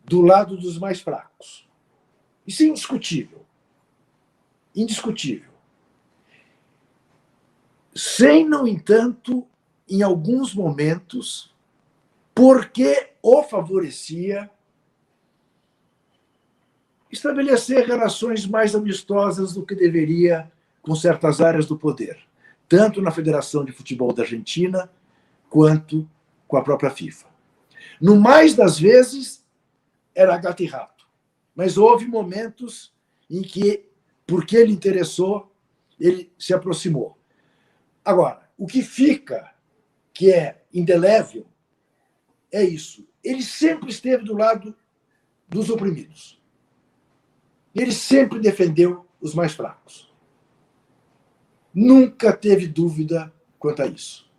do lado dos mais fracos. Isso é indiscutível. Indiscutível. Sem, no entanto, em alguns momentos, porque o favorecia, estabelecer relações mais amistosas do que deveria com certas áreas do poder, tanto na Federação de Futebol da Argentina quanto com a própria FIFA. No mais das vezes, era gato e rato, mas houve momentos em que, porque ele interessou, ele se aproximou. Agora, o que fica, que é indelével, é isso. Ele sempre esteve do lado dos oprimidos. Ele sempre defendeu os mais fracos. Nunca teve dúvida quanto a isso.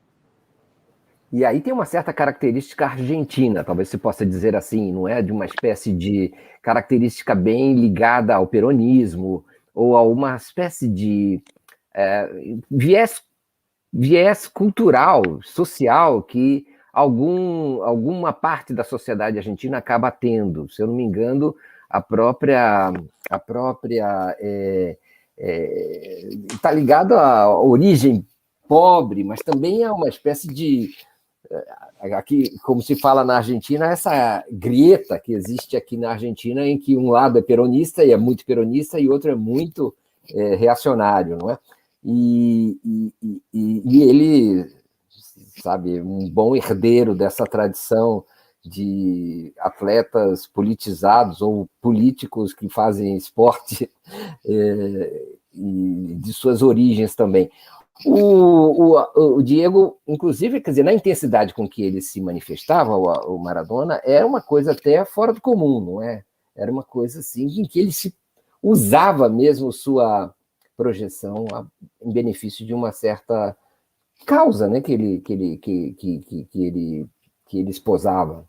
E aí tem uma certa característica argentina, talvez se possa dizer assim, não é? De uma espécie de característica bem ligada ao peronismo, ou a uma espécie de viés cultural, social, que alguma parte da sociedade argentina acaba tendo. Se eu não me engano, a própria está ligado à origem pobre, mas também é uma espécie de aqui, como se fala na Argentina, essa grieta que existe aqui na Argentina, em que um lado é peronista e é muito peronista e outro é muito reacionário, não é? E ele, sabe, um bom herdeiro dessa tradição de atletas politizados ou políticos que fazem esporte e de suas origens também. O Diego, inclusive, quer dizer, na intensidade com que ele se manifestava, o Maradona, era uma coisa até fora do comum, não é? Era uma coisa assim em que ele se usava mesmo sua projeção em benefício de uma certa causa, né, que ele esposava.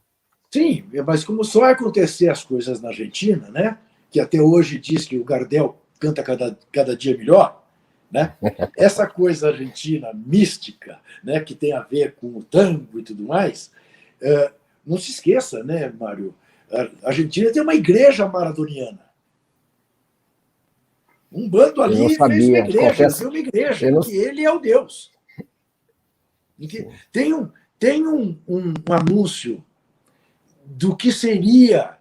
Sim, mas como só vai acontecer as coisas na Argentina, né? Que até hoje diz que o Gardel canta cada dia melhor, né? Essa coisa argentina mística, né, que tem a ver com o tango e tudo mais, não se esqueça, né, Mário? A Argentina tem uma igreja maradoniana. Um bando Eu não ali fez uma sabia, igreja, confesso. nasceu uma igreja, Eu em não, que ele é o Deus. Em que tem um anúncio do que seria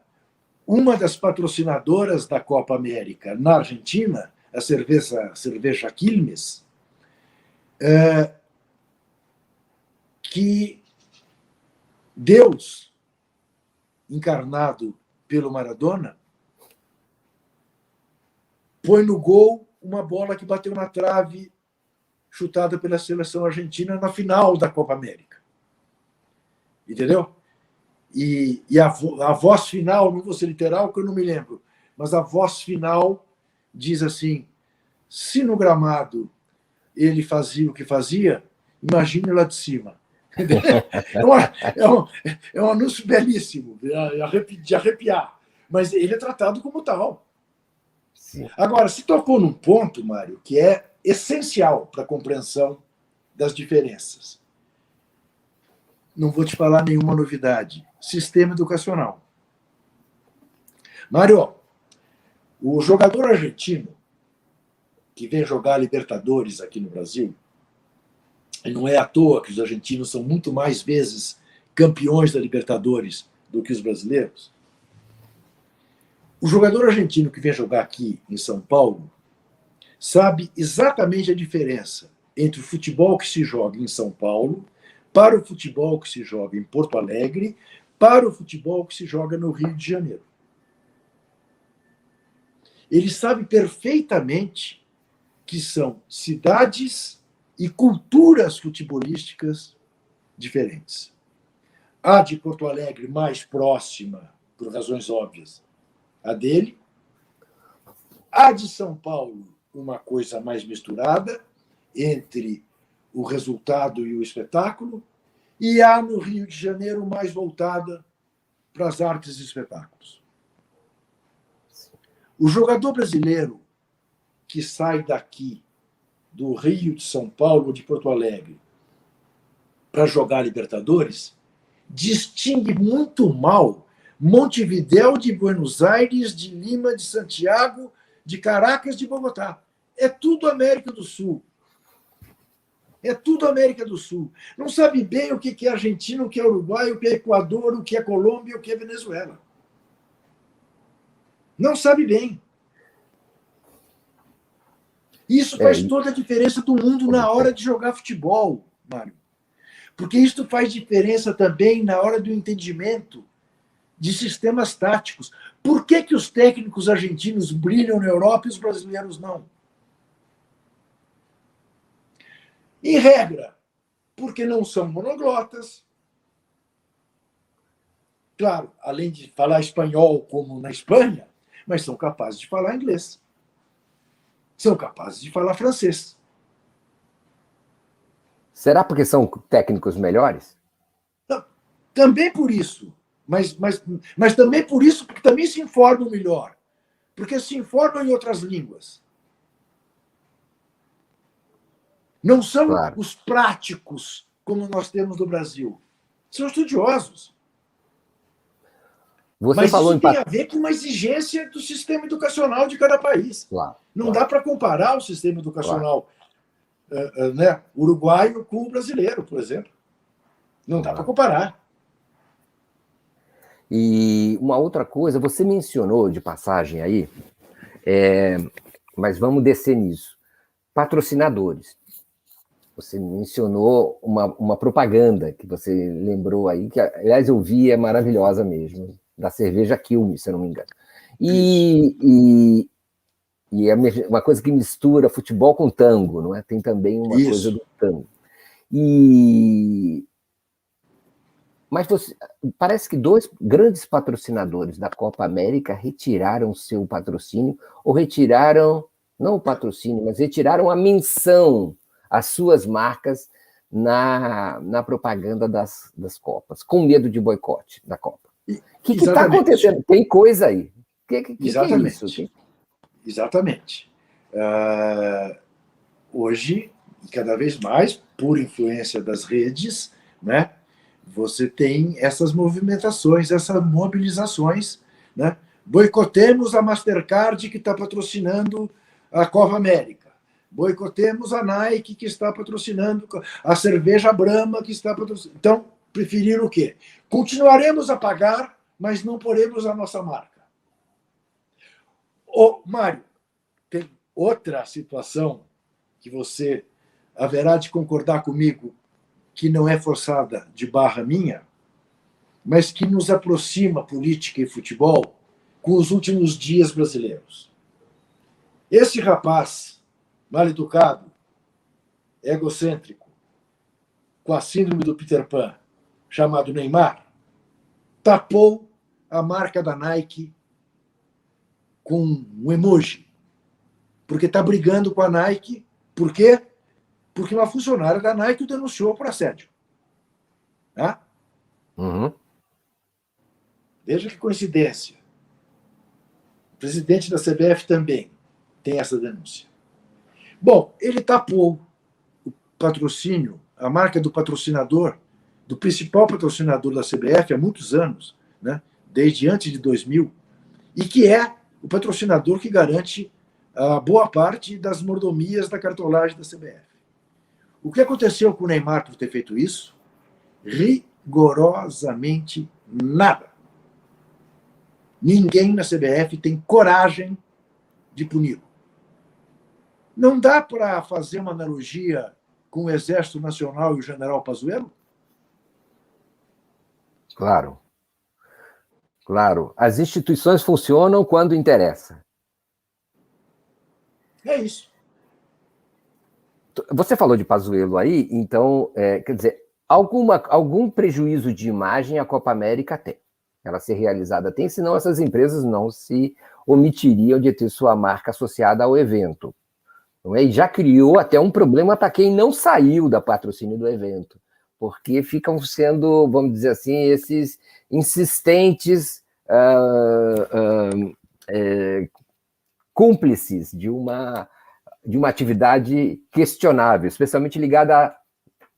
uma das patrocinadoras da Copa América na Argentina, a cerveja Quilmes, que Deus, encarnado pelo Maradona, põe no gol uma bola que bateu na trave, chutada pela seleção argentina na final da Copa América. Entendeu? E a voz final, não vou ser literal, que eu não me lembro, mas a voz final diz assim: se no gramado ele fazia o que fazia, imagine lá de cima. É um anúncio belíssimo, de arrepiar, mas ele é tratado como tal. sim. Agora, se tocou num ponto, Mário, que é essencial para a compreensão das diferenças. Não vou te falar nenhuma novidade. Sistema educacional. Mário, o jogador argentino que vem jogar Libertadores aqui no Brasil, e não é à toa que os argentinos são muito mais vezes campeões da Libertadores do que os brasileiros. O jogador argentino que vem jogar aqui em São Paulo sabe exatamente a diferença entre o futebol que se joga em São Paulo, para o futebol que se joga em Porto Alegre, para o futebol que se joga no Rio de Janeiro. Ele sabe perfeitamente que são cidades e culturas futebolísticas diferentes. A de Porto Alegre mais próxima, por razões óbvias, a dele. A de São Paulo, uma coisa mais misturada entre o resultado e o espetáculo. e há no Rio de Janeiro mais voltada para as artes e espetáculos. O jogador brasileiro que sai daqui, do Rio, de São Paulo, de Porto Alegre, para jogar Libertadores, distingue muito mal Montevidéu, de Buenos Aires, de Lima, de Santiago, de Caracas, de Bogotá. É tudo América do Sul. É tudo América do Sul. Não sabe bem o que é Argentina, o que é Uruguai, o que é Equador, o que é Colômbia, o que é Venezuela. Não sabe bem. Isso faz toda a diferença do mundo na hora de jogar futebol, Mário. Porque isso faz diferença também na hora do entendimento de sistemas táticos. Por que os técnicos argentinos brilham na Europa e os brasileiros não? Em regra, porque não são monoglotas. Claro, além de falar espanhol como na Espanha, mas são capazes de falar inglês. São capazes de falar francês. Será porque são técnicos melhores? Também por isso. Mas também por isso, porque também se informam melhor. Porque se informam em outras línguas. Não são os práticos, como nós temos no Brasil. São estudiosos. Mas isso tem a ver com uma exigência do sistema educacional de cada país. Não dá para comparar o sistema educacional uruguaio com o brasileiro, por exemplo. Não dá para comparar. E uma outra coisa, você mencionou de passagem aí, mas vamos descer nisso. Patrocinadores. Você mencionou uma propaganda que você lembrou aí, que, aliás, eu vi, é maravilhosa mesmo, da cerveja Quilmes, se eu não me engano. E é uma coisa que mistura futebol com tango, não é? Tem também uma coisa do tango. Mas parece que 2 grandes patrocinadores da Copa América retiraram seu patrocínio, ou retiraram, não o patrocínio, mas retiraram a menção às suas marcas na propaganda das Copas, com medo de boicote da Copa. O que está acontecendo? Tem coisa aí. O que é isso? Exatamente. Hoje, cada vez mais, por influência das redes, né, você tem essas movimentações, essas mobilizações. Né? Boicotemos a Mastercard, que está patrocinando a Copa América. Boicotemos a Nike, que está patrocinando a cerveja Brahma, que está patrocinando. Então, preferiram o quê? Continuaremos a pagar, mas não poremos a nossa marca. Mário, tem outra situação que você haverá de concordar comigo, que não é forçada de barra minha, mas que nos aproxima política e futebol com os últimos dias brasileiros. Esse rapaz, mal educado, egocêntrico, com a síndrome do Peter Pan, chamado Neymar, tapou a marca da Nike com um emoji, porque está brigando com a Nike. Por quê? Porque uma funcionária da Nike o denunciou por assédio. Tá? Veja que coincidência. O presidente da CBF também tem essa denúncia. Bom, ele tapou o patrocínio, a marca do patrocinador, do principal patrocinador da CBF há muitos anos, né? Desde antes de 2000, e que é o patrocinador que garante a boa parte das mordomias da cartolagem da CBF. O que aconteceu com o Neymar por ter feito isso? Rigorosamente nada. Ninguém na CBF tem coragem de puni-lo. Não dá para fazer uma analogia com o Exército Nacional e o general Pazuello? Claro. Claro. As instituições funcionam quando interessa. É isso. Você falou de Pazuello aí, então, quer dizer, algum prejuízo de imagem a Copa América tem. Ela ser realizada tem, senão essas empresas não se omitiriam de ter sua marca associada ao evento. Não é? E já criou até um problema para quem não saiu da patrocínio do evento. porque ficam sendo, vamos dizer assim, esses insistentes cúmplices de uma atividade questionável, especialmente ligada,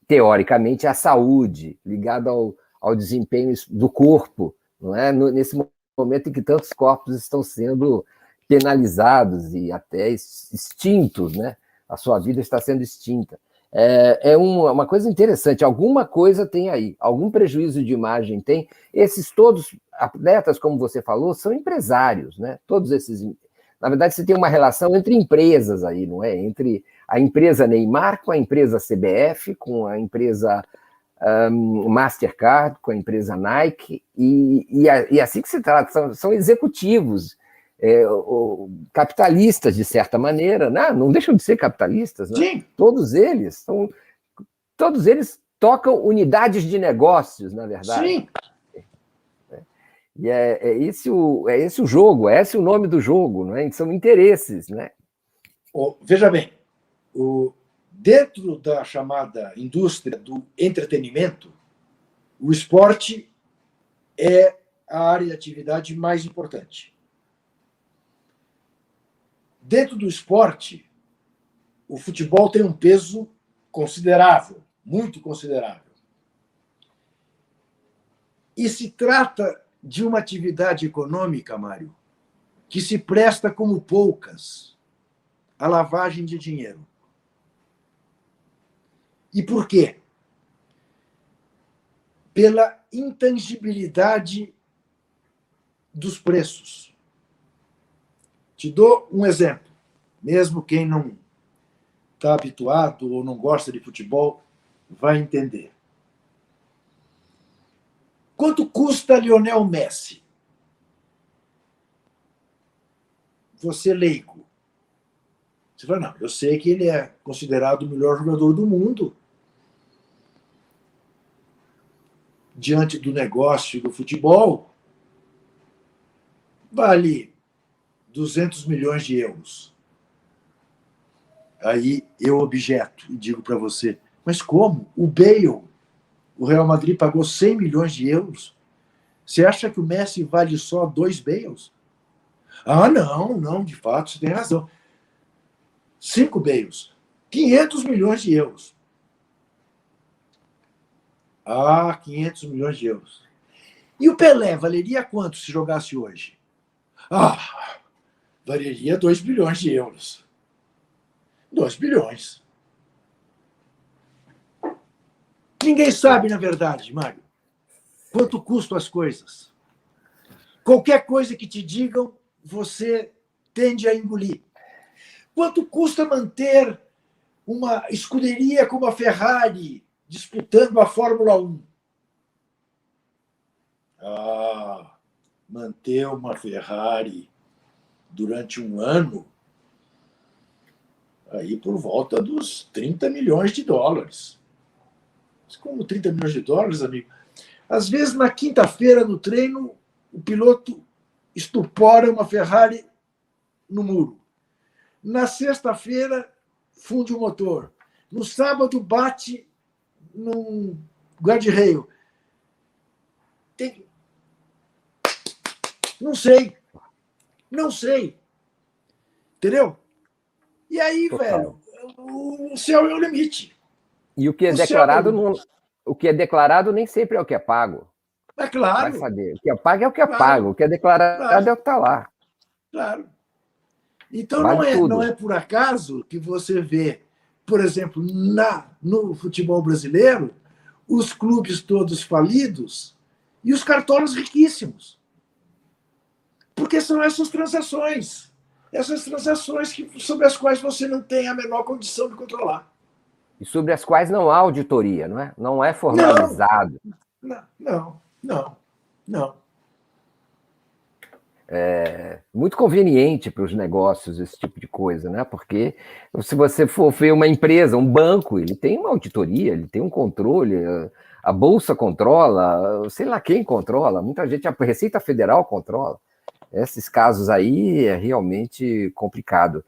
teoricamente, à saúde, ligada ao desempenho do corpo, não é? Nesse momento em que tantos corpos estão sendo penalizados e até extintos, né? A sua vida está sendo extinta. É uma coisa interessante, alguma coisa tem aí, algum prejuízo de imagem tem. Esses todos atletas, como você falou, são empresários, né? Todos esses. Na verdade, você tem uma relação entre empresas aí, não é? Entre a empresa Neymar com a empresa CBF, com a empresa Mastercard, com a empresa Nike, e assim que se trata, são executivos, capitalistas, de certa maneira, né? Não deixam de ser capitalistas, né? Sim. Todos eles tocam unidades de negócios, na verdade. Sim. E esse o jogo, esse o nome do jogo, né? São interesses, né? Veja bem, dentro da chamada indústria do entretenimento, o esporte é a área de atividade mais importante. Dentro do esporte, o futebol tem um peso considerável, muito considerável. E se trata de uma atividade econômica, Mário, que se presta como poucas à lavagem de dinheiro. E por quê? Pela intangibilidade dos preços. Te dou um exemplo. Mesmo quem não está habituado ou não gosta de futebol vai entender. Quanto custa Lionel Messi? Você leigo. Você fala, não, eu sei que ele é considerado o melhor jogador do mundo. Diante do negócio do futebol, vale 200 milhões de euros. Aí eu objeto e digo para você, mas como? O Bale, o Real Madrid pagou 100 milhões de euros. Você acha que o Messi vale só 2 Bales? Ah, não, de fato, você tem razão. 5 Bales, 500 milhões de euros. Ah, 500 milhões de euros. E o Pelé valeria quanto se jogasse hoje? Ah, valeria 2 bilhões de euros. 2 bilhões. Ninguém sabe, na verdade, Mário, quanto custam as coisas. Qualquer coisa que te digam, você tende a engolir. Quanto custa manter uma escuderia como a Ferrari disputando a Fórmula 1? Ah, manter uma Ferrari durante um ano, aí por volta dos 30 milhões de dólares. Como 30 milhões de dólares, amigo? Às vezes, na quinta-feira, no treino, o piloto estupora uma Ferrari no muro. Na sexta-feira, funde o motor. No sábado, bate num guarda-reio. Não sei. Entendeu? E aí, Total. Velho, o céu é o limite. E o que é declarado o que é declarado nem sempre é o que é pago. É claro. Vai saber. O que é pago é o que é pago. O que é declarado é o que está lá. Claro. Então, Vale não é por acaso que você vê, por exemplo, no futebol brasileiro, os clubes todos falidos e os cartolas riquíssimos. Porque são essas transações sobre as quais você não tem a menor condição de controlar. E sobre as quais não há auditoria, não é? Não é formalizado. Não. É muito conveniente para os negócios esse tipo de coisa, né? Porque se você for ver uma empresa, um banco, ele tem uma auditoria, ele tem um controle, a Bolsa controla, sei lá quem controla, muita gente, a Receita Federal controla. Esses casos aí é realmente complicado.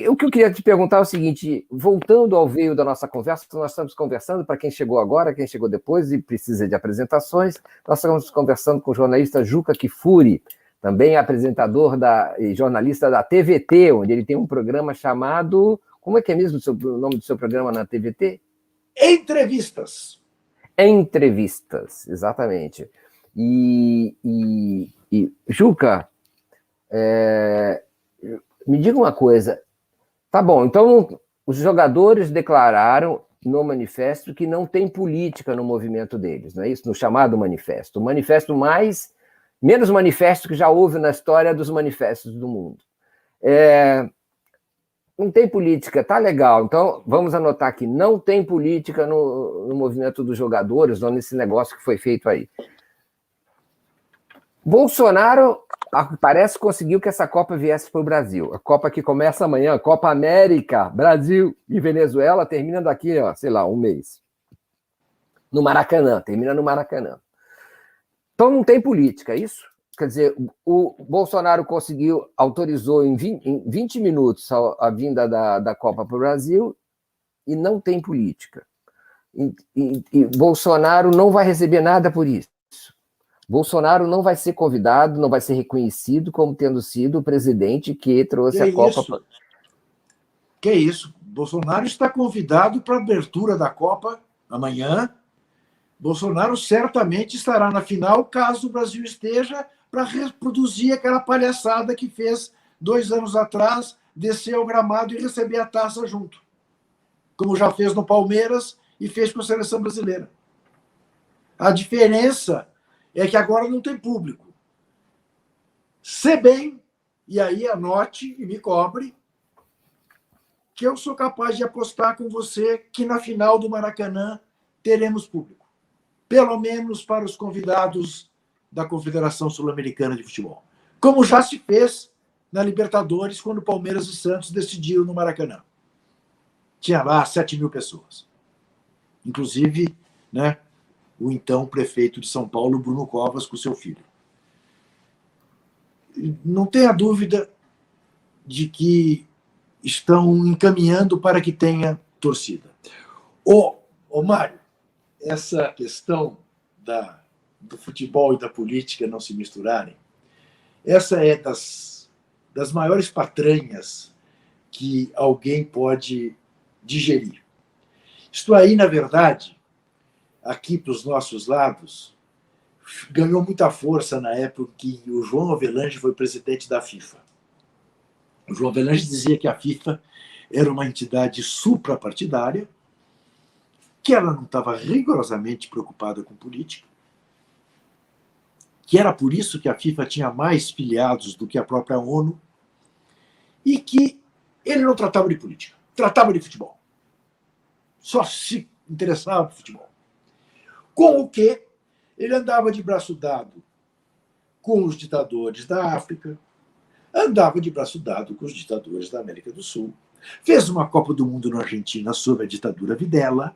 O que eu queria te perguntar é o seguinte, voltando ao veio da nossa conversa, nós estamos conversando, para quem chegou agora, quem chegou depois e precisa de apresentações, nós estamos conversando com o jornalista Juca Kfouri, também apresentador e jornalista da TVT, onde ele tem um programa chamado... Como é que é mesmo o nome do seu programa na TVT? Entrevistas. Entrevistas, exatamente. Juca, me diga uma coisa. Tá bom, então os jogadores declararam no manifesto que não tem política no movimento deles, não é isso? No chamado manifesto. O manifesto menos manifesto que já houve na história dos manifestos do mundo. Não tem política, tá legal. Então, vamos anotar aqui, não tem política no movimento dos jogadores, ou nesse negócio que foi feito aí. Bolsonaro, parece, conseguiu que essa Copa viesse para o Brasil. A Copa que começa amanhã, Copa América, Brasil e Venezuela, termina daqui, sei lá, um mês. No Maracanã, termina no Maracanã. Então não tem política, é isso? Quer dizer, o Bolsonaro autorizou em 20 minutos a vinda da Copa para o Brasil e não tem política. E Bolsonaro não vai receber nada por isso. Bolsonaro não vai ser convidado, não vai ser reconhecido como tendo sido o presidente que trouxe a Copa. Que isso? Bolsonaro está convidado para a abertura da Copa amanhã. Bolsonaro certamente estará na final, caso o Brasil esteja, para reproduzir aquela palhaçada que fez 2 anos atrás, descer ao gramado e receber a taça junto. Como já fez no Palmeiras e fez com a seleção brasileira. A diferença é que agora não tem público. Se bem, e aí anote e me cobre, que eu sou capaz de apostar com você que na final do Maracanã teremos público. Pelo menos para os convidados da Confederação Sul-Americana de Futebol. Como já se fez na Libertadores, quando Palmeiras e Santos decidiram no Maracanã. Tinha lá 7.000 pessoas. Inclusive, né, o então prefeito de São Paulo, Bruno Covas, com seu filho. Não tenha dúvida de que estão encaminhando para que tenha torcida. Mário, essa questão do futebol e da política não se misturarem, essa é das maiores patranhas que alguém pode digerir. Isto aí, na verdade, aqui para os nossos lados, ganhou muita força na época que o João Avelange foi presidente da FIFA. O João Avelange dizia que a FIFA era uma entidade suprapartidária, que ela não estava rigorosamente preocupada com política, que era por isso que a FIFA tinha mais filiados do que a própria ONU, e que ele não tratava de política, tratava de futebol. Só se interessava por futebol. Com o que ele andava de braço dado com os ditadores da África, andava de braço dado com os ditadores da América do Sul, fez uma Copa do Mundo na Argentina sob a ditadura Videla,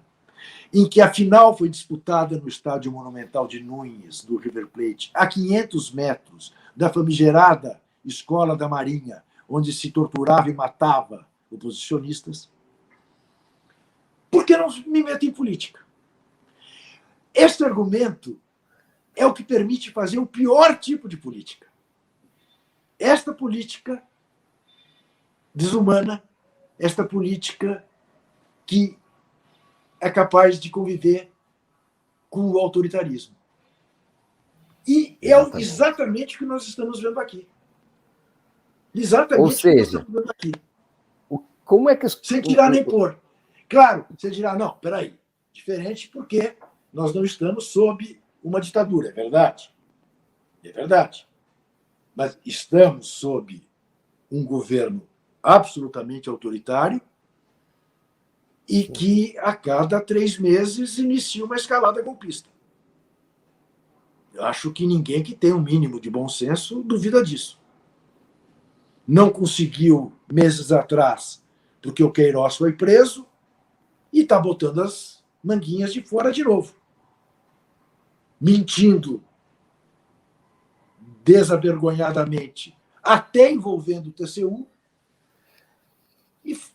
em que a final foi disputada no Estádio Monumental de Núñez, do River Plate, a 500 metros da famigerada Escola da Marinha, onde se torturava e matava oposicionistas. Por que não me meto em política? Este argumento é o que permite fazer o pior tipo de política. Esta política desumana, esta política que é capaz de conviver com o autoritarismo. E é exatamente o que nós estamos vendo aqui. Exatamente o que nós estamos vendo aqui. Como é que... Sem tirar nem pôr. Claro, você dirá, não, peraí, diferente porque nós não estamos sob uma ditadura, é verdade? É verdade. Mas estamos sob um governo absolutamente autoritário e que, a cada 3 meses, inicia uma escalada golpista. Eu acho que ninguém que tem um mínimo de bom senso duvida disso. Não conseguiu, meses atrás, porque o Queiroz foi preso e está botando as manguinhas de fora de novo. Mentindo desavergonhadamente, até envolvendo o TCU,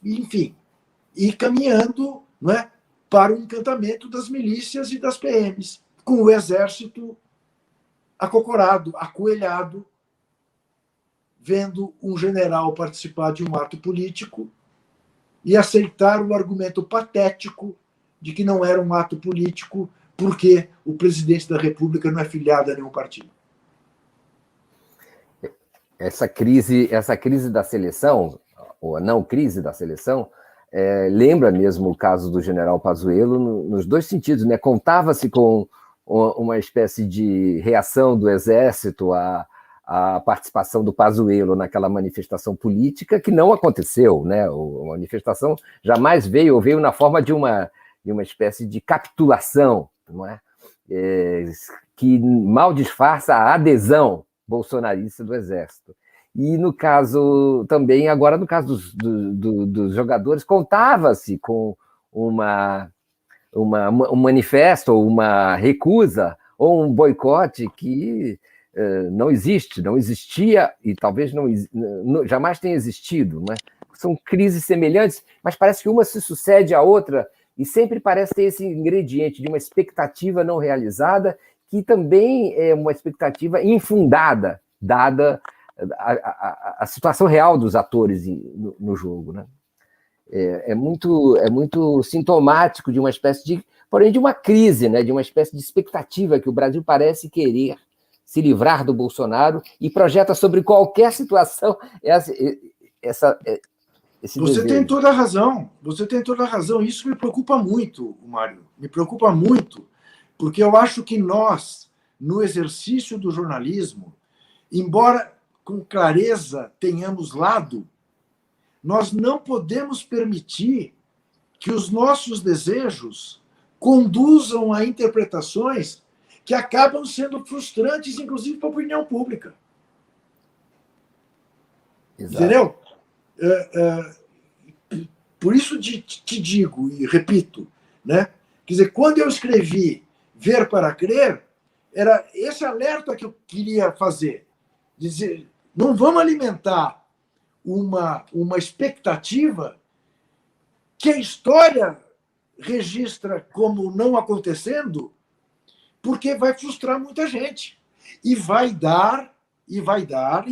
enfim, e caminhando, não é, para o encantamento das milícias e das PMs, com o exército acocorado, acoelhado, vendo um general participar de um ato político e aceitar o argumento patético de que não era um ato político porque o presidente da República não é filiado a nenhum partido. Essa crise da seleção, ou a não crise da seleção, lembra mesmo o caso do general Pazuello nos dois sentidos, né? Contava-se com uma espécie de reação do Exército à participação do Pazuello naquela manifestação política que não aconteceu, né? A manifestação jamais veio na forma de uma espécie de capitulação, não é? Que mal disfarça a adesão bolsonarista do Exército. E no caso também, agora no caso dos jogadores, contava-se com um manifesto, ou uma recusa, ou um boicote que não existia e talvez jamais tenha existido. Né? São crises semelhantes, mas parece que uma se sucede à outra e sempre parece ter esse ingrediente de uma expectativa não realizada, que também é uma expectativa infundada, dada a situação real dos atores no jogo. Né? É muito sintomático de uma espécie porém de uma crise, né? De uma espécie de expectativa que o Brasil parece querer se livrar do Bolsonaro e projeta sobre qualquer situação esse Você desejo. tem toda a razão, você tem toda a razão. Isso me preocupa muito, Mário. Me preocupa muito, porque eu acho que nós, no exercício do jornalismo, embora com clareza tenhamos lado, nós não podemos permitir que os nossos desejos conduzam a interpretações que acabam sendo frustrantes, inclusive para a opinião pública. Exato. Entendeu? Por isso te digo e repito, né? Quer dizer, quando eu escrevi Ver para Crer, era esse alerta que eu queria fazer. Dizer, não vamos alimentar uma expectativa que a história registra como não acontecendo, porque vai frustrar muita gente. E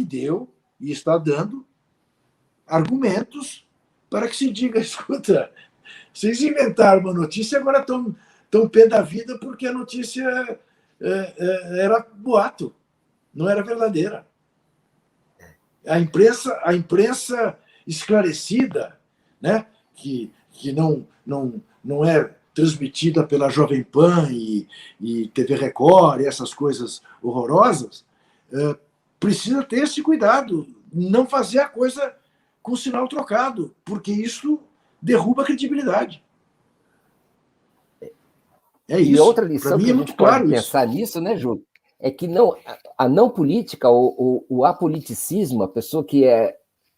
deu, e está dando, argumentos para que se diga, escuta, vocês inventaram uma notícia e agora estão pé da vida porque a notícia era boato, não era verdadeira. A imprensa esclarecida, né, que não é transmitida pela Jovem Pan e TV Record e essas coisas horrorosas, precisa ter esse cuidado, não fazer a coisa com sinal trocado, porque isso derruba a credibilidade. É isso. E outra lição que a gente pode pensar isso. nisso, né, Ju? É que a não política, o apoliticismo, a pessoa que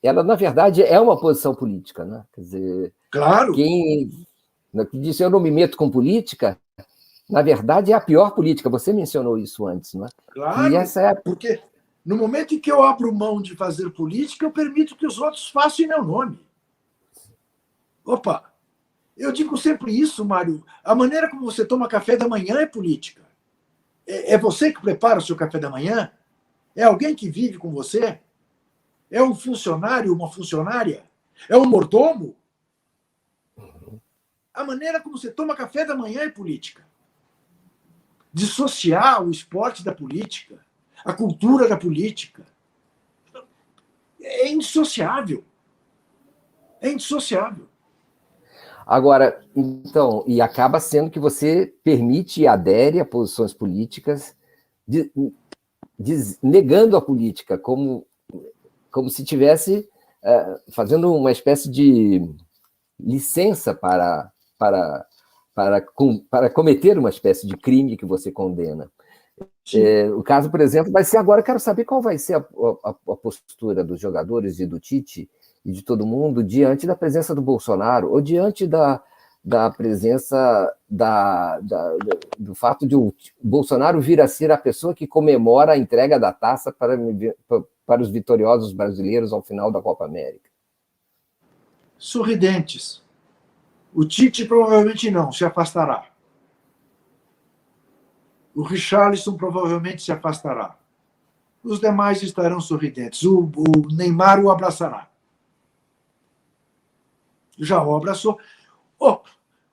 ela, na verdade, é uma posição política, né? Quer dizer, claro. Quem disse eu não me meto com política, na verdade, é a pior política. Você mencionou isso antes, não é? Claro, e essa porque no momento em que eu abro mão de fazer política, eu permito que os outros façam em meu nome. Opa! Eu digo sempre isso, Mário. A maneira como você toma café da manhã é política. É você que prepara o seu café da manhã? É alguém que vive com você? É um funcionário, uma funcionária? É um mordomo? A maneira como você toma café da manhã é política. Dissociar o esporte da política, a cultura da política, é indissociável. É indissociável. Agora, então, e acaba sendo que você permite e adere a posições políticas, negando a política, como se tivesse fazendo uma espécie de licença para cometer uma espécie de crime que você condena. O caso, por exemplo, vai ser agora, eu quero saber qual vai ser a postura dos jogadores e do Tite e de todo mundo diante da presença do Bolsonaro, ou diante da presença do fato de o Bolsonaro vir a ser a pessoa que comemora a entrega da taça para os vitoriosos brasileiros ao final da Copa América. sorridentes. O Tite provavelmente não, se afastará. O Richarlison provavelmente se afastará. Os demais estarão sorridentes. O Neymar o abraçará. Já o abraçou. Oh,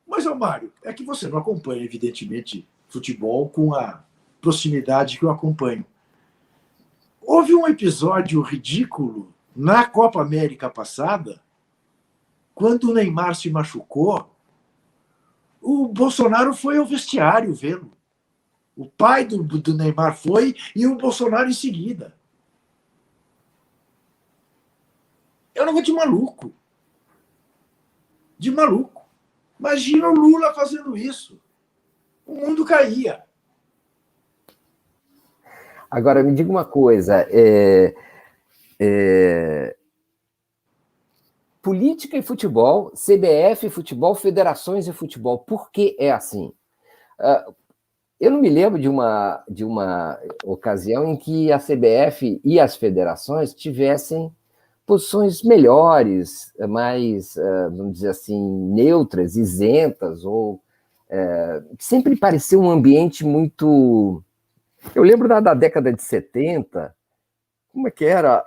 mas, Mário, é que você não acompanha, evidentemente, futebol com a proximidade que eu acompanho. Houve um episódio ridículo na Copa América passada, quando o Neymar se machucou, o Bolsonaro foi ao vestiário vê-lo. O pai do Neymar foi e o Bolsonaro em seguida. É um negócio de maluco. De maluco. Imagina o Lula fazendo isso. O mundo caía. Agora, me diga uma coisa. Política e futebol, CBF e futebol, federações e futebol. Por que é assim? Eu não me lembro de uma ocasião em que a CBF e as federações tivessem posições melhores, mais, vamos dizer assim, neutras, isentas, ou sempre pareceu um ambiente muito... Eu lembro da década de 70, como é que era?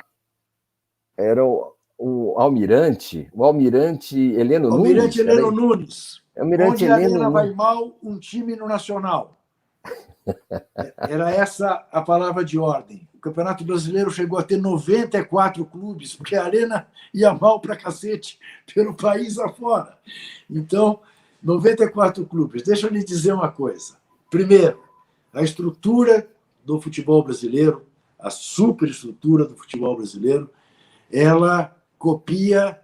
Era o almirante Heleno Nunes. Almirante Heleno Nunes. Almirante Onde a Heleno Arena Nunes. vai mal, um time no Nacional. Era essa a palavra de ordem. O Campeonato Brasileiro chegou a ter 94 clubes, porque a Arena ia mal pra cacete pelo país afora. Então, 94 clubes. Deixa eu lhe dizer uma coisa. Primeiro, a estrutura do futebol brasileiro, a superestrutura do futebol brasileiro, ela copia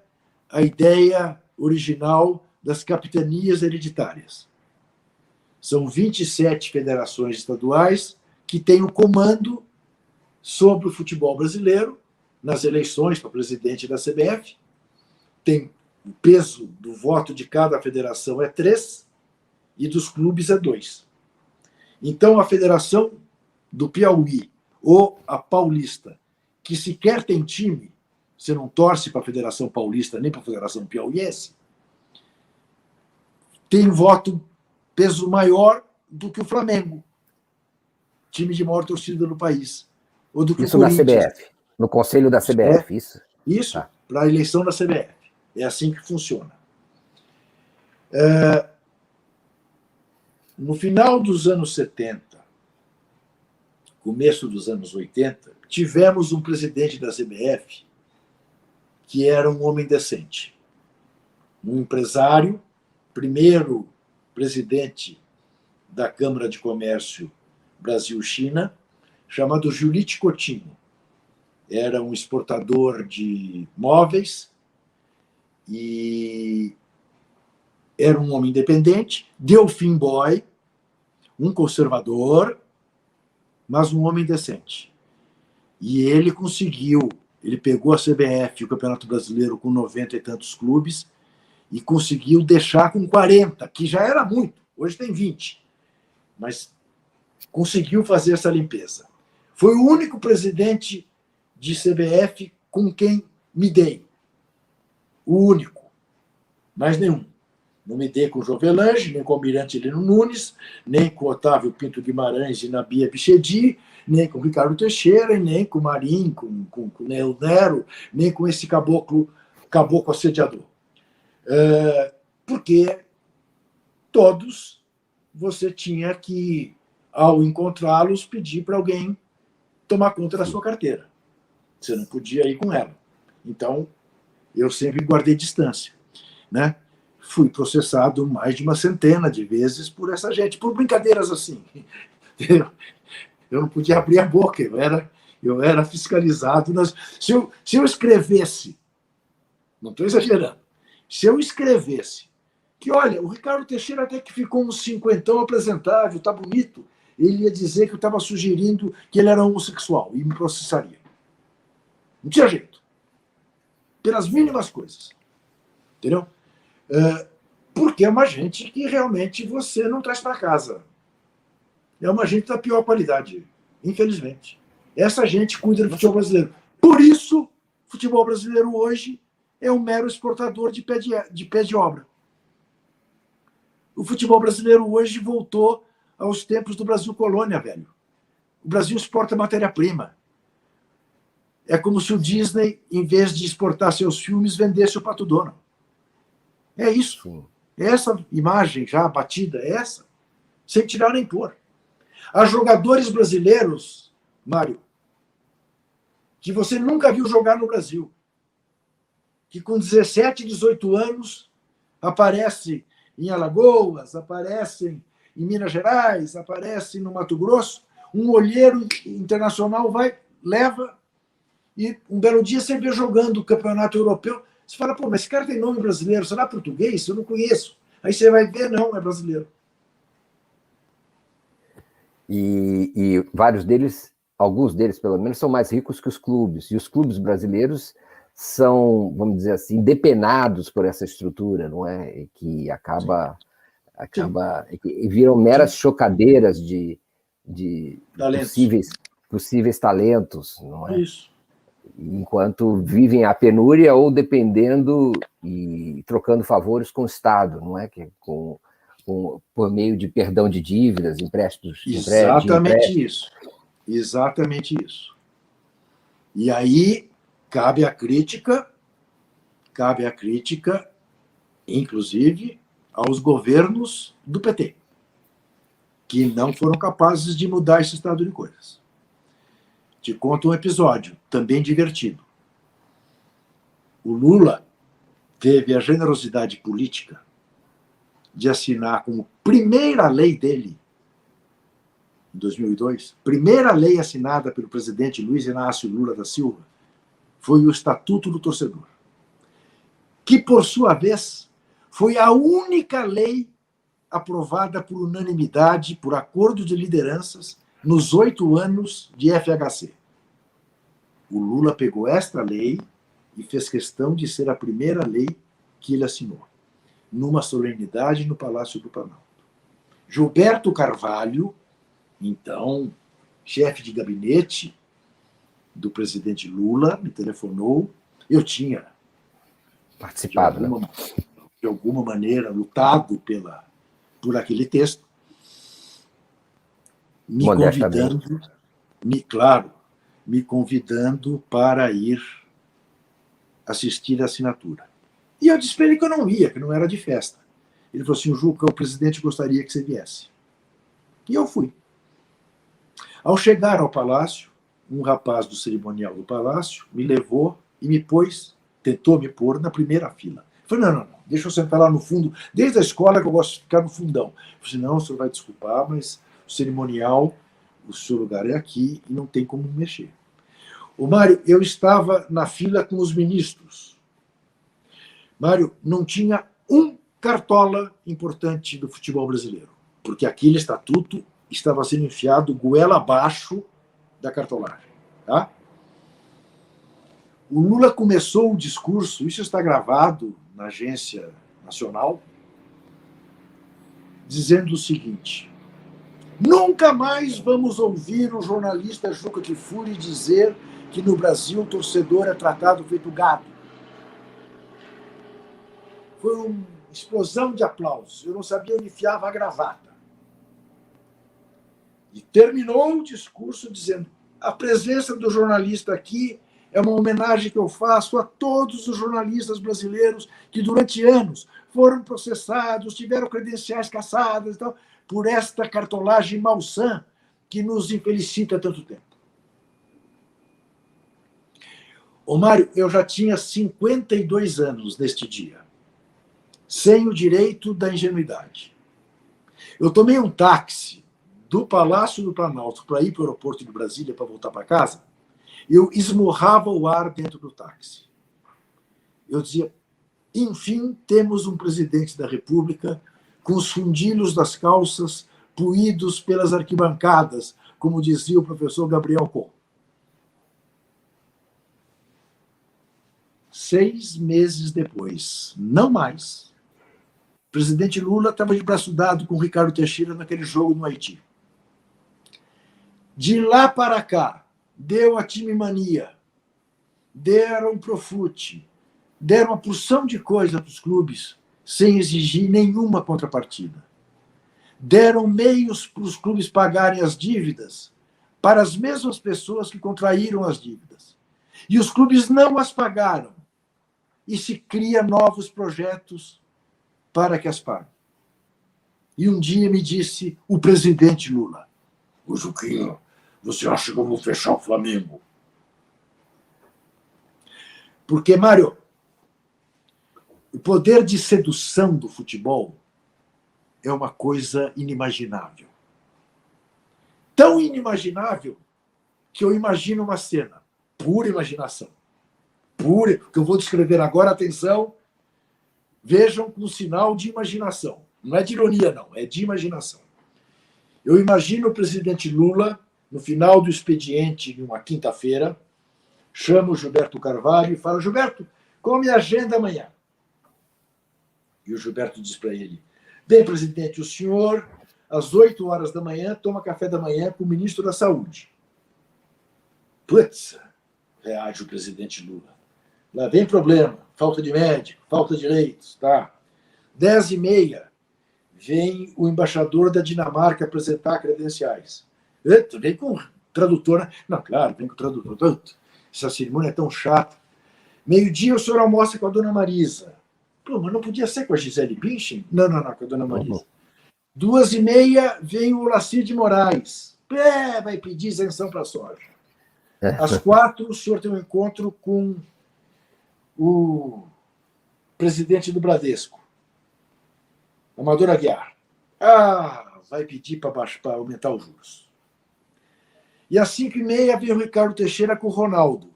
a ideia original das capitanias hereditárias. São 27 federações estaduais que têm o comando sobre o futebol brasileiro nas eleições para presidente da CBF. Tem o peso do voto de cada federação é 3 e dos clubes é 2. Então, a federação do Piauí ou a paulista, que sequer tem time, você não torce para a Federação Paulista nem para a Federação Piauiense, tem voto, peso maior do que o Flamengo, time de maior torcida do país. Ou do que isso o na Corinthians. CBF, no conselho da CBF, isso? Isso, tá. Para a eleição da CBF. É assim que funciona. No final dos anos 70, começo dos anos 80, tivemos um presidente da CBF que era um homem decente. Um empresário, primeiro presidente da Câmara de Comércio Brasil-China, chamado Julite Coutinho. Era um exportador de móveis e era um homem independente, Delfim Boy, um conservador, mas um homem decente. E ele conseguiu, ele pegou a CBF, o Campeonato Brasileiro, com 90 e tantos clubes, e conseguiu deixar com 40, que já era muito, hoje tem 20. Mas conseguiu fazer essa limpeza. Foi o único presidente de CBF com quem me dei. O único. Mais nenhum. Não me dei com o Jovelange, nem com o Almirante Heleno Nunes, nem com o Otávio Pinto Guimarães e Nabia Bichedi, nem com o Ricardo Teixeira, e nem com o Marim, com o Nero, nem com esse caboclo assediador. Porque todos você tinha que, ao encontrá-los, pedir para alguém tomar conta da sua carteira. Você não podia ir com ela. Então, eu sempre guardei distância, né? Fui processado mais de uma centena de vezes por essa gente, por brincadeiras assim. Eu não podia abrir a boca, eu era fiscalizado. Se eu escrevesse, não estou exagerando, se eu escrevesse que, olha, o Ricardo Teixeira até que ficou uns 50 apresentável, está bonito, ele ia dizer que eu estava sugerindo que ele era homossexual e me processaria. Não tinha jeito. Pelas mínimas coisas. Entendeu? Porque é uma gente que realmente você não traz para casa. É uma gente da pior qualidade, infelizmente. Essa gente cuida do futebol brasileiro. Por isso, o futebol brasileiro hoje é um mero exportador de pé de obra. O futebol brasileiro hoje voltou aos tempos do Brasil colônia, velho. O Brasil exporta matéria-prima. É como se o Disney, em vez de exportar seus filmes, vendesse o Pato Donald. É isso. Sim. Essa imagem já batida, é essa, sem tirar nem pôr. Há jogadores brasileiros, Mário, que você nunca viu jogar no Brasil, que com 17, 18 anos aparece em Alagoas, aparecem em Minas Gerais, aparecem no Mato Grosso, um olheiro internacional vai, leva, e um belo dia você vê jogando o campeonato europeu, você fala, pô, mas esse cara tem nome brasileiro, será português? Eu não conheço. Aí você vai ver, não, é brasileiro. E vários deles, alguns deles pelo menos, são mais ricos que os clubes. E os clubes brasileiros são, vamos dizer assim, depenados por essa estrutura, não é? E que e viram meras chocadeiras de possíveis talentos, não é? Isso. Enquanto vivem a penúria ou dependendo e trocando favores com o Estado, não é? Por meio de perdão de dívidas, empréstimos. Exatamente isso. Exatamente isso. E aí cabe a crítica, inclusive, aos governos do PT, que não foram capazes de mudar esse estado de coisas. Te conto um episódio, também divertido. O Lula teve a generosidade política de assinar como primeira lei dele, em 2002, primeira lei assinada pelo presidente Luiz Inácio Lula da Silva, foi o Estatuto do Torcedor, que, por sua vez, foi a única lei aprovada por unanimidade, por acordo de lideranças, nos 8 anos de FHC. O Lula pegou esta lei e fez questão de ser a primeira lei que ele assinou, numa solenidade no Palácio do Planalto. Gilberto Carvalho, então chefe de gabinete do presidente Lula, me telefonou. Eu tinha participado, de alguma maneira lutado por aquele texto, me convidando para ir assistir a assinatura. E eu disse para ele que eu não ia, que não era de festa. Ele falou assim, Juca, o presidente gostaria que você viesse. E eu fui. Ao chegar ao palácio, um rapaz do cerimonial do palácio me levou e tentou me pôr na primeira fila. Eu falei, não, deixa eu sentar lá no fundo, desde a escola que eu gosto de ficar no fundão. Eu falei, não, o senhor vai desculpar, mas o cerimonial, o seu lugar é aqui e não tem como mexer. Ô, Mário, eu estava na fila com os ministros. Mário, não tinha um cartola importante do futebol brasileiro, porque aquele estatuto estava sendo enfiado goela abaixo da cartolagem. Tá? O Lula começou o discurso, isso está gravado na Agência Nacional, dizendo o seguinte: nunca mais vamos ouvir o jornalista Juca Kfouri dizer que no Brasil o torcedor é tratado feito gado. Foi uma explosão de aplausos. Eu não sabia onde enfiava a gravata. E terminou o discurso dizendo: a presença do jornalista aqui é uma homenagem que eu faço a todos os jornalistas brasileiros que durante anos foram processados, tiveram credenciais cassadas e tal, por esta cartolagem malsã que nos infelicita há tanto tempo. Ô Mário, eu já tinha 52 anos neste dia, sem o direito da ingenuidade. Eu tomei um táxi do Palácio do Planalto para ir para o aeroporto de Brasília para voltar para casa. Eu esmurrava o ar dentro do táxi. Eu dizia, enfim, temos um presidente da República com os fundilhos das calças puídos pelas arquibancadas, como dizia o professor Gabriel Kohn. 6 meses depois, não mais, o presidente Lula estava de braço dado com o Ricardo Teixeira naquele jogo no Haiti. De lá para cá, deu a time mania, deram Profute, deram uma porção de coisa para os clubes sem exigir nenhuma contrapartida. Deram meios para os clubes pagarem as dívidas para as mesmas pessoas que contraíram as dívidas. E os clubes não as pagaram. E se cria novos projetos para que as paguem. E um dia me disse o presidente Lula: "Ô Juquinha, você acha que eu vou fechar o Flamengo?" Porque, Mário, o poder de sedução do futebol é uma coisa inimaginável. Tão inimaginável que eu imagino uma cena, pura imaginação. Pura, que eu vou descrever agora, atenção, vejam com sinal de imaginação. Não é de ironia, não, é de imaginação. Eu imagino o presidente Lula, no final do expediente, numa quinta-feira, chama o Gilberto Carvalho e fala: "Gilberto, qual a minha agenda amanhã?" E o Gilberto diz para ele: "Bem, presidente, o senhor, às 8 horas da manhã, toma café da manhã com o ministro da Saúde." "Putz", reage o presidente Lula. "Lá vem problema, falta de médico, falta de leitos, tá?" 10h30, vem o embaixador da Dinamarca apresentar credenciais. "Eita, vem com tradutor, né?" "Não, claro, vem com tradutor. Essa cerimônia é tão chata." 12h, o senhor almoça com a dona Marisa. "Pô, mas não podia ser com a Gisele Bündchen?" Não, com a dona Marisa. 2h30, vem o Olacir de Moraes. Vai pedir isenção para a soja. Às 4h, o senhor tem um encontro com o presidente do Bradesco, Amador Aguiar. Vai pedir para aumentar os juros. E às 5h30, vem o Ricardo Teixeira com o Ronaldo.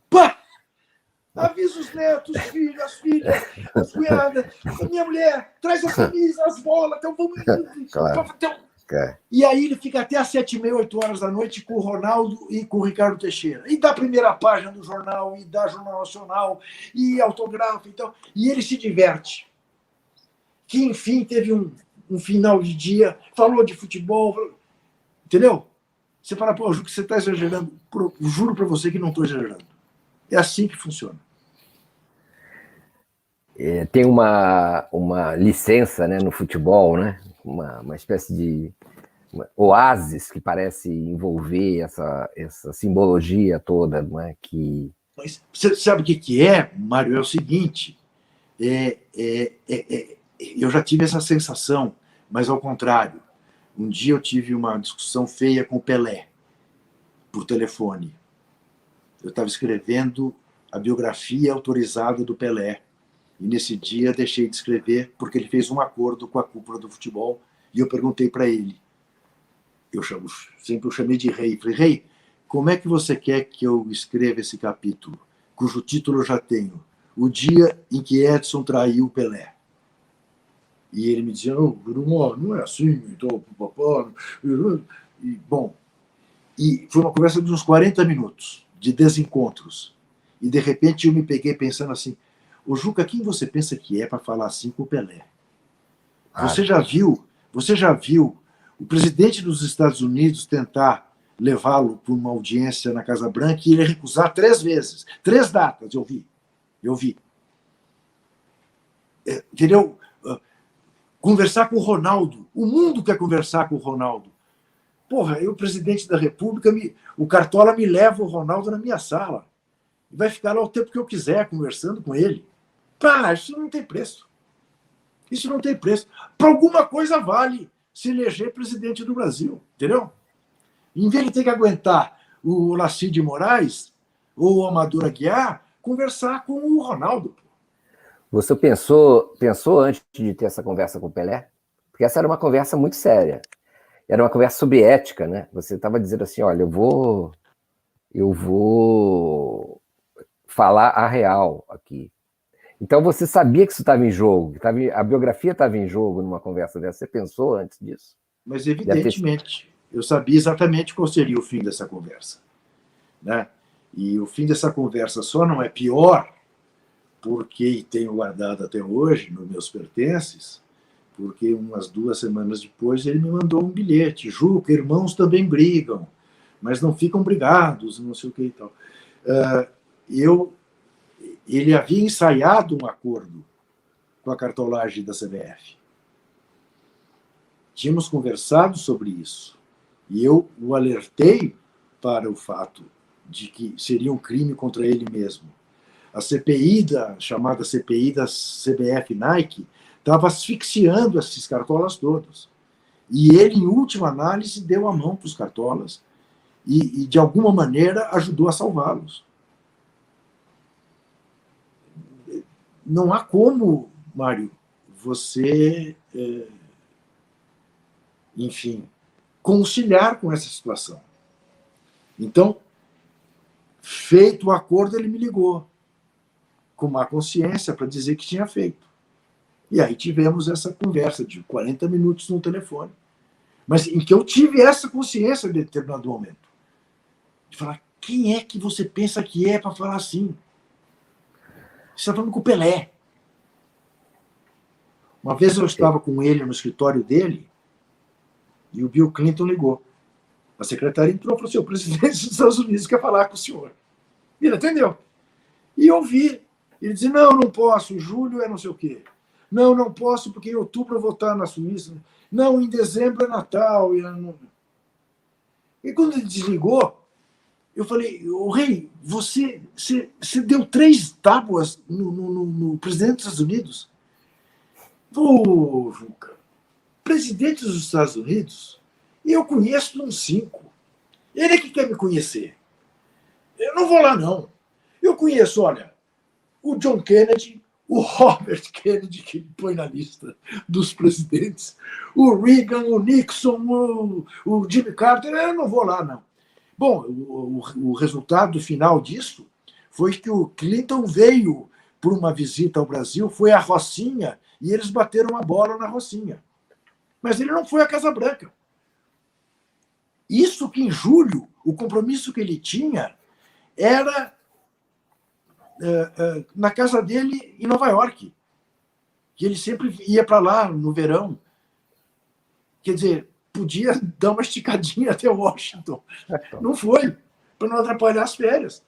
Pá! Avisa os netos, os filhos, as filhas, as cunhadas, minha mulher, traz as camisas, as bolas, então vamos. Claro. E aí ele fica até às 7h30, 8 horas da noite com o Ronaldo e com o Ricardo Teixeira. E dá a primeira página do jornal, e dá Jornal Nacional, e autografa, então. E ele se diverte. Que, enfim, teve um final de dia, falou de futebol, entendeu? Você fala: "Pô, Ju, que você está exagerando." Juro para você que não estou exagerando. É assim que funciona. Tem uma licença, né, no futebol, né? Uma espécie de oásis que parece envolver essa simbologia toda, não é? Que... Mas você sabe o que é, Mário? É o seguinte, eu já tive essa sensação, mas ao contrário. Um dia eu tive uma discussão feia com o Pelé, por telefone. Eu estava escrevendo a biografia autorizada do Pelé. E nesse dia deixei de escrever porque ele fez um acordo com a cúpula do futebol e eu perguntei para ele. Sempre eu chamei de Rei. Falei: "Rei, como é que você quer que eu escreva esse capítulo, cujo título eu já tenho? O dia em que Edson traiu o Pelé." E ele me dizia: "Não é assim, então, papá." Bom, e foi uma conversa de uns 40 minutos, de desencontros. E, de repente, eu me peguei pensando assim: "Ô Juca, quem você pensa que é para falar assim com o Pelé? Você já viu o presidente dos Estados Unidos tentar levá-lo para uma audiência na Casa Branca e ele recusar 3 vezes? 3 datas, eu vi. Entendeu? Conversar com o Ronaldo. O mundo quer conversar com o Ronaldo. Porra, eu, presidente da República, o Cartola me leva o Ronaldo na minha sala. E vai ficar lá o tempo que eu quiser conversando com ele. Isso não tem preço. Isso não tem preço. Para alguma coisa vale se eleger presidente do Brasil, entendeu? Em vez de ter que aguentar o Olacir de Moraes ou o Amador Aguiar, conversar com o Ronaldo. Você pensou antes de ter essa conversa com o Pelé? Porque essa era uma conversa muito séria. Era uma conversa sobre ética, né? Você estava dizendo assim: "Olha, eu vou falar a real aqui." Então você sabia que isso estava em jogo, que a biografia estava em jogo numa conversa dessa. Você pensou antes disso? Mas, evidentemente, eu sabia exatamente qual seria o fim dessa conversa, né? E o fim dessa conversa só não é pior porque tenho guardado até hoje nos meus pertences, porque umas 2 semanas depois ele me mandou um bilhete: "Juca, irmãos também brigam, mas não ficam brigados", não sei o que e tal. ele havia ensaiado um acordo com a cartolagem da CBF. Tínhamos conversado sobre isso. E eu o alertei para o fato de que seria um crime contra ele mesmo. A CPI, chamada CPI da CBF Nike, estava asfixiando esses cartolas todos. E ele, em última análise, deu a mão para os cartolas e, de alguma maneira, ajudou a salvá-los. Não há como, Mário, você, enfim, conciliar com essa situação. Então, feito o acordo, ele me ligou, com má consciência, para dizer que tinha feito. E aí tivemos essa conversa de 40 minutos no telefone. Mas em que eu tive essa consciência em determinado momento. De falar, quem é que você pensa que é para falar assim? Você está falando com o Pelé. Uma vez eu estava com ele no escritório dele e o Bill Clinton ligou. A secretária entrou e falou assim, o presidente dos Estados Unidos quer falar com o senhor. E ele atendeu. E eu vi. Ele disse, não posso, julho é não sei o quê. Não posso, porque em outubro eu vou estar na Suíça. Não, em dezembro é Natal. E quando ele desligou, eu falei, ô rei, você deu 3 tábuas no presidente dos Estados Unidos? Pô, Juca, presidente dos Estados Unidos, eu conheço uns 5. Ele é que quer me conhecer. Eu não vou lá, não. Eu conheço, olha, o John Kennedy, o Robert Kennedy, que põe na lista dos presidentes, o Reagan, o Nixon, o Jimmy Carter, eu não vou lá, não. Bom, o resultado final disso foi que o Clinton veio por uma visita ao Brasil, foi à Rocinha, e eles bateram uma bola na Rocinha. Mas ele não foi à Casa Branca. Isso que em julho, o compromisso que ele tinha era na casa dele em Nova York, que ele sempre ia para lá no verão. Quer dizer, podia dar uma esticadinha até Washington. Não foi, para não atrapalhar as férias.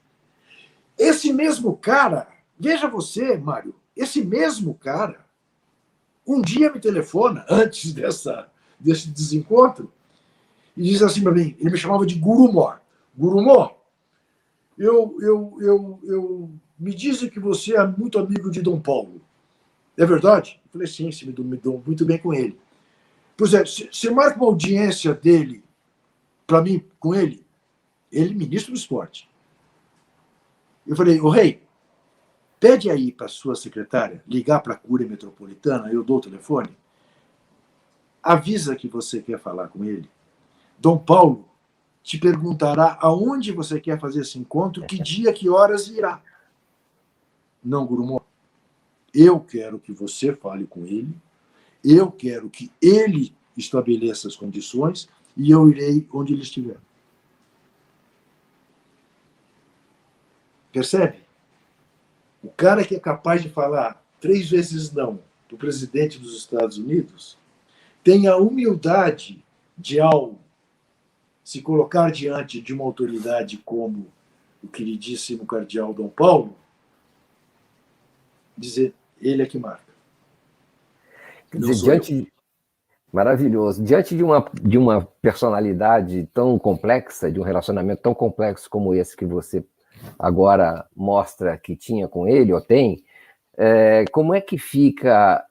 Esse mesmo cara, veja você, Mário, esse mesmo cara, um dia me telefona, antes desse desencontro, e diz assim para mim, ele me chamava de Gurumó. Gurumó, me dizem que você é muito amigo de Dom Paulo. É verdade? Eu falei, sim, me dou muito bem com ele. Pois é, você marca uma audiência dele, para mim, com ele, ministro do esporte. Eu falei, ô rei, pede aí para sua secretária ligar para a Cúria Metropolitana, eu dou o telefone, avisa que você quer falar com ele. Dom Paulo te perguntará aonde você quer fazer esse encontro, que dia, que horas irá. Não, Gurumó, eu quero que você fale com ele, eu quero que ele estabeleça as condições e eu irei onde ele estiver. Percebe? O cara que é capaz de falar 3 vezes não para o presidente dos Estados Unidos tem a humildade de, ao se colocar diante de uma autoridade como o queridíssimo cardeal Dom Paulo, dizer, ele é que marca. Quer dizer, maravilhoso. Diante de uma personalidade tão complexa, de um relacionamento tão complexo como esse que você agora mostra que tinha com ele, ou tem, como é que fica,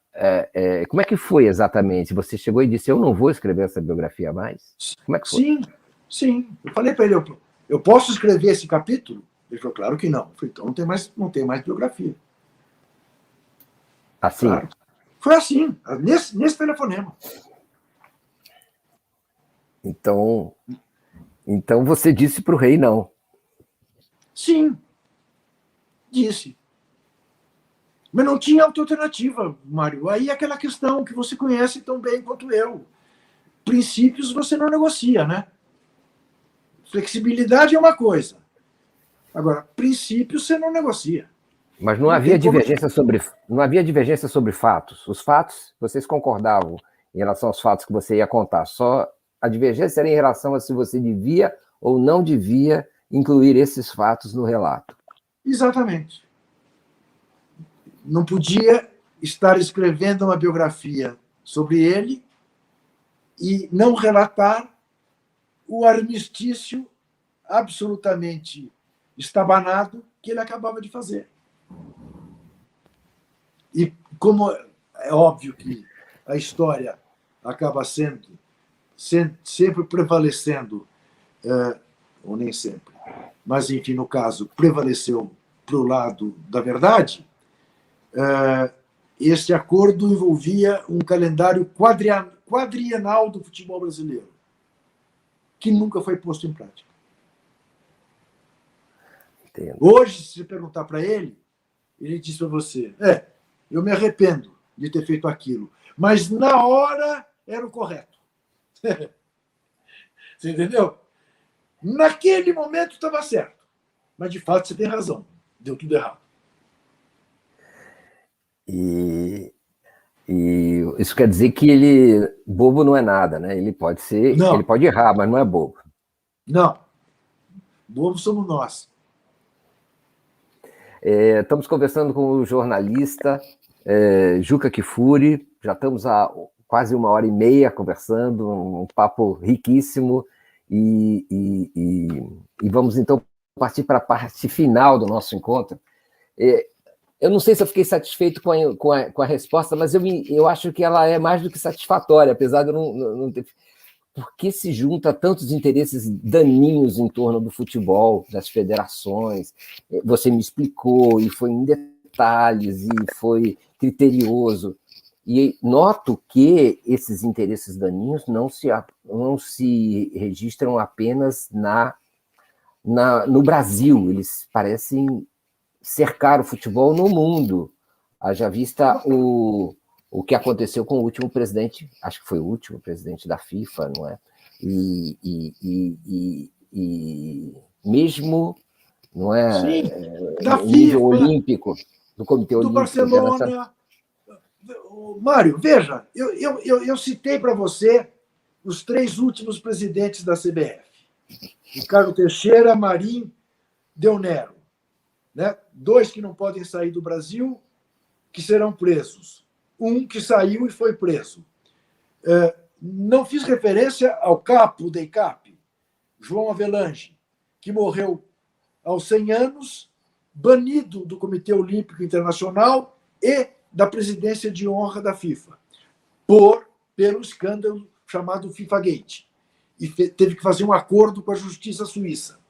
como é que foi exatamente? Você chegou e disse, eu não vou escrever essa biografia mais? Como é que foi? Sim. Eu falei para ele, eu posso escrever esse capítulo? Ele falou, claro que não. Eu falei, então não tem mais biografia. Assim? Claro. Foi assim, nesse telefonema. Então você disse para o rei não. Sim, disse. Mas não tinha outra alternativa, Mário. Aí é aquela questão que você conhece tão bem quanto eu. Princípios você não negocia, né? Flexibilidade é uma coisa. Agora, princípios você não negocia. Mas não havia divergência sobre fatos. Os fatos, vocês concordavam em relação aos fatos que você ia contar. Só a divergência era em relação a se você devia ou não devia incluir esses fatos no relato. Exatamente. não podia estar escrevendo uma biografia sobre ele e não relatar o armistício absolutamente estabanado que ele acabava de fazer. E como é óbvio que a história acaba sempre prevalecendo, ou nem sempre, mas, enfim, no caso, prevaleceu para o lado da verdade, este acordo envolvia um calendário quadrienal do futebol brasileiro, que nunca foi posto em prática. Entendo. Hoje, se você perguntar para ele diz para você, eu me arrependo de ter feito aquilo, mas na hora era o correto. Você entendeu? Naquele momento estava certo, mas de fato você tem razão, deu tudo errado. E isso quer dizer que ele bobo não é nada, né? Ele pode ser, Não. Ele pode errar, mas não é bobo. Não, bobos somos nós. Estamos conversando com o jornalista Juca Kfouri, já estamos há quase 1h30 conversando, um papo riquíssimo, e vamos então partir para a parte final do nosso encontro. Eu não sei se eu fiquei satisfeito com a resposta, mas eu acho que ela é mais do que satisfatória, apesar de eu não ter... Por que se junta tantos interesses daninhos em torno do futebol, das federações? Você me explicou, e foi em detalhes, e foi criterioso. E noto que esses interesses daninhos não se registram apenas no Brasil, eles parecem cercar o futebol no mundo. Haja vista o que aconteceu com o último presidente, acho que foi o último presidente da FIFA, não é? E mesmo, não é? Sim, da no nível FIFA, olímpico, do Comitê do Olímpico Barcelona. Mário, veja, eu citei para você os 3 últimos presidentes da CBF. Ricardo Teixeira, Marim, Del Nero. Né? 2 que não podem sair do Brasil, que serão presos. 1 que saiu e foi preso. Não fiz referência ao capo da ICAP, João Avelange, que morreu aos 100 anos, banido do Comitê Olímpico Internacional e da presidência de honra da FIFA, pelo escândalo chamado FIFA Gate. E teve que fazer um acordo com a justiça suíça.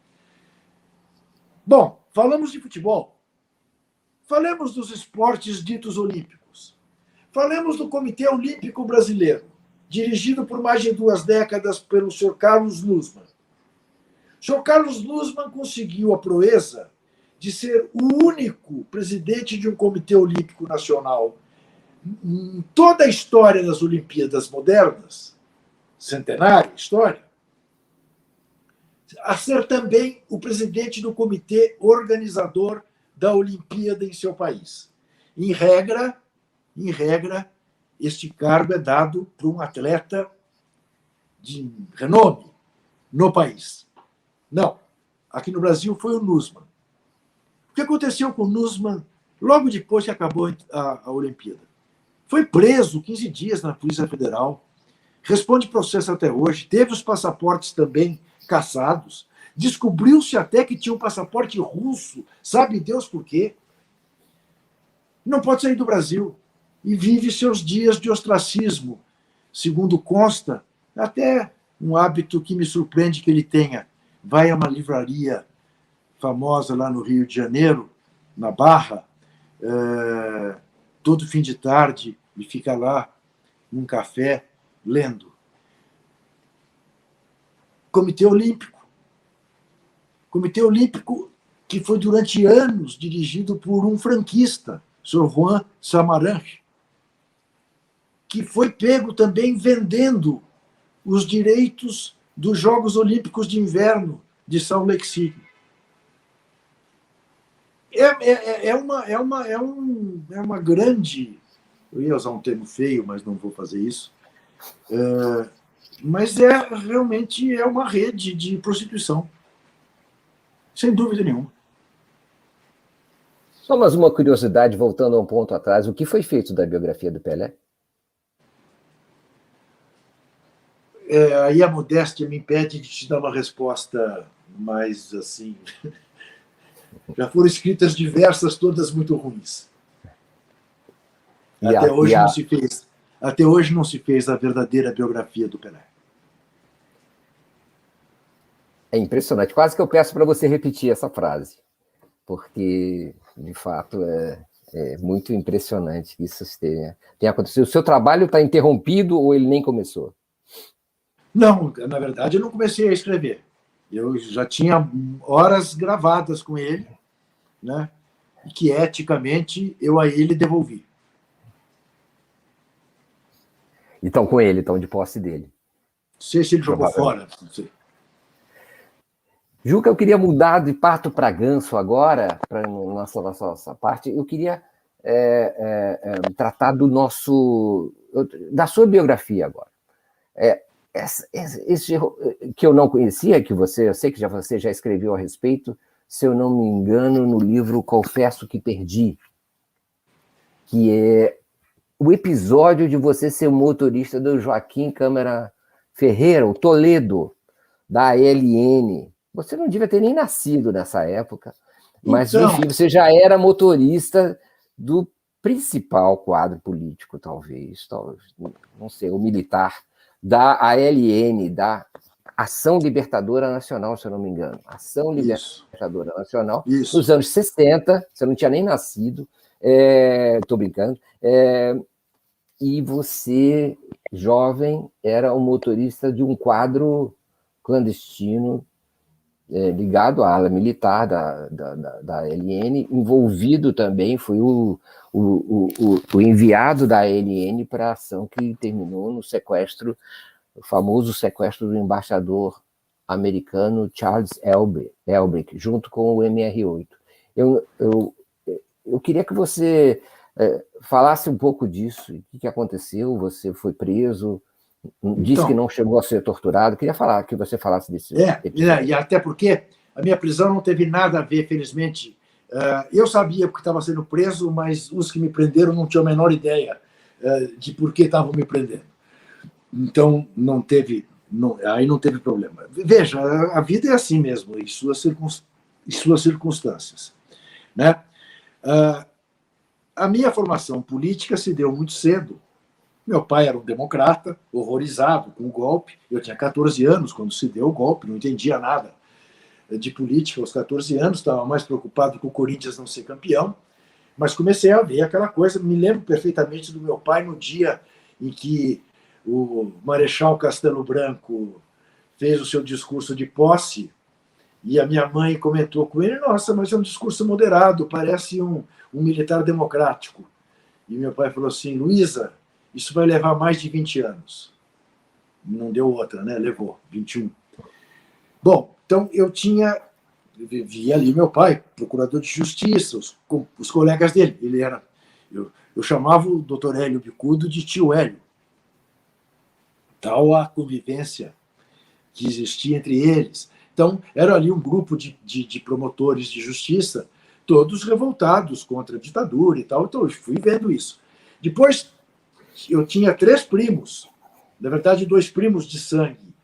Bom, falamos de futebol. Falemos dos esportes ditos olímpicos. Falemos do Comitê Olímpico Brasileiro, dirigido por mais de 2 décadas pelo Sr. Carlos Nussmann. O Sr. Carlos Nussmann conseguiu a proeza de ser o único presidente de um Comitê Olímpico Nacional em toda a história das Olimpíadas modernas, centenária história, a ser também o presidente do comitê organizador da Olimpíada em seu país. Em regra, este cargo é dado para um atleta de renome no país. Não, aqui no Brasil foi o Nussmann. O que aconteceu com o Nussmann logo depois que acabou a Olimpíada? Foi preso 15 dias na Polícia Federal, responde processo até hoje, teve os passaportes também caçados, descobriu-se até que tinha um passaporte russo, sabe Deus por quê? Não pode sair do Brasil e vive seus dias de ostracismo, segundo consta, até um hábito que me surpreende que ele tenha. Vai a uma livraria famosa lá no Rio de Janeiro, na Barra, todo fim de tarde, e fica lá num café lendo. Comitê Olímpico. Comitê Olímpico que foi durante anos dirigido por um franquista, Sr. Juan Samaranch, que foi pego também vendendo os direitos dos Jogos Olímpicos de Inverno de Salt Lake City. É uma grande... Eu ia usar um termo feio, mas não vou fazer isso. Mas realmente é uma rede de prostituição. Sem dúvida nenhuma. Só mais uma curiosidade, voltando a um ponto atrás, o que foi feito da biografia do Pelé? Aí a modéstia me impede de te dar uma resposta mais assim. Já foram escritas diversas, todas muito ruins. Até hoje não se fez a verdadeira biografia do Pelé. É impressionante. Quase que eu peço para você repetir essa frase, porque, de fato, é muito impressionante que isso tenha acontecido. O seu trabalho está interrompido ou ele nem começou? Não, na verdade, eu não comecei a escrever. Eu já tinha horas gravadas com ele, né? E que, eticamente, eu a ele devolvi. Então, com ele, então, de posse dele. Não sei se ele jogou fora, não sei. Juca, eu queria mudar de pato para ganso agora, para nossa parte. Eu queria tratar da sua biografia agora. Esse que eu não conhecia, eu sei que você já escreveu a respeito, se eu não me engano, no livro Confesso que Perdi, que é o episódio de você ser motorista do Joaquim Câmara Ferreira, o Toledo, da ALN. Você não devia ter nem nascido nessa época, mas, então, enfim, você já era motorista do principal quadro político, talvez, não sei, o militar, da ALN, da Ação Libertadora Nacional, se eu não me engano. Ação Libertadora Nacional, nos anos 60, você não tinha nem nascido, estou brincando, e você, jovem, era o motorista de um quadro clandestino ligado à ala militar da ALN, envolvido também, foi o enviado da ALN para a ação que terminou no sequestro, o famoso sequestro do embaixador americano Charles Elbrick, junto com o MR8. Eu queria que você falasse um pouco disso, o que aconteceu, você foi preso, disse que não chegou a ser torturado. Queria que você falasse desse episódio. E até porque a minha prisão não teve nada a ver, felizmente. Eu sabia porque estava sendo preso, mas os que me prenderam não tinham a menor ideia de por que estavam me prendendo. Então, aí não teve problema. Veja, a vida é assim mesmo, em suas circunstâncias. Né? A minha formação política se deu muito cedo. Meu pai era um democrata, horrorizado com o golpe. Eu tinha 14 anos quando se deu o golpe, não entendia nada de política aos 14 anos, estava mais preocupado com o Corinthians não ser campeão, mas comecei a ver aquela coisa. Me lembro perfeitamente do meu pai no dia em que o Marechal Castelo Branco fez o seu discurso de posse e a minha mãe comentou com ele: nossa, mas é um discurso moderado, parece um militar democrático. E meu pai falou assim: Luísa, isso vai levar mais de 20 anos. Não deu outra, né? Levou 21. Bom, então eu via ali meu pai, procurador de justiça, os colegas dele. Ele era, eu chamava o doutor Hélio Bicudo de tio Hélio. Tal a convivência que existia entre eles. Então, era ali um grupo de promotores de justiça, todos revoltados contra a ditadura e tal. Então, eu fui vendo isso. Depois, eu tinha 3 primos, na verdade 2 primos de sangue,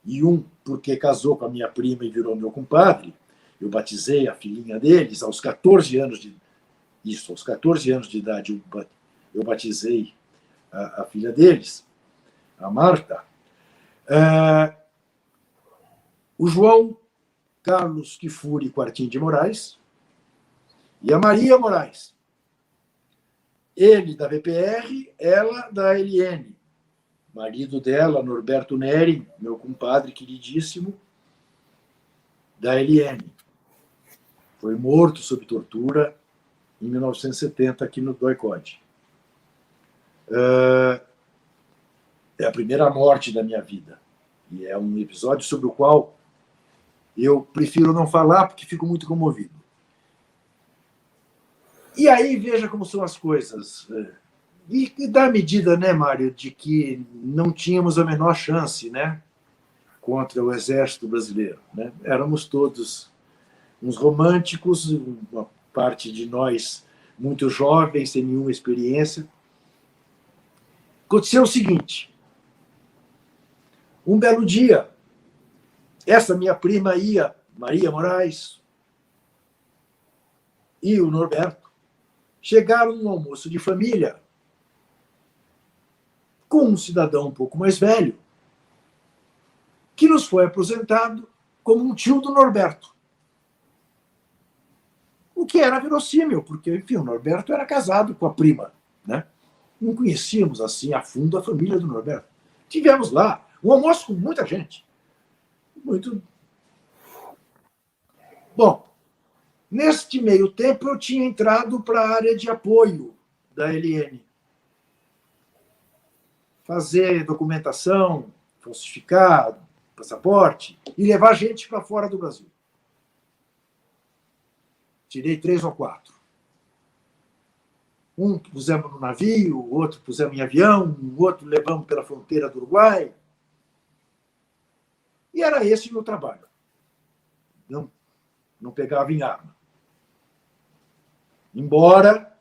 e um porque casou com a minha prima e virou meu compadre. Eu batizei a filhinha deles aos 14 anos aos 14 anos de idade eu batizei a filha deles, a Marta. O João Carlos Kifuri Quartim de Moraes e a Maria Moraes. Ele da VPR, ela da ALN. Marido dela, Norberto Neri, meu compadre queridíssimo, da ALN. Foi morto sob tortura em 1970 aqui no DOI-CODE. É a primeira morte da minha vida. E é um episódio sobre o qual eu prefiro não falar porque fico muito comovido. E aí, veja como são as coisas. E dá a medida, né, Mário, de que não tínhamos a menor chance, né, contra o exército brasileiro. Né? Éramos todos uns românticos, parte de nós muito jovens, sem nenhuma experiência. Aconteceu o seguinte: um belo dia, essa minha prima ia, Maria Moraes, e o Norberto chegaram num almoço de família com um cidadão um pouco mais velho, que nos foi apresentado como um tio do Norberto. O que era verossímil, porque, enfim, o Norberto era casado com a prima, né? Não conhecíamos assim a fundo a família do Norberto. Tivemos lá um almoço com muita gente. Muito. Bom, neste meio tempo eu tinha entrado para a área de apoio da LN. Fazer documentação, falsificar passaporte e levar gente para fora do Brasil. Tirei 3 ou 4. Um pusemos no navio, outro pusemos em avião, outro levamos pela fronteira do Uruguai. E era esse o meu trabalho. Não pegava em arma. Embora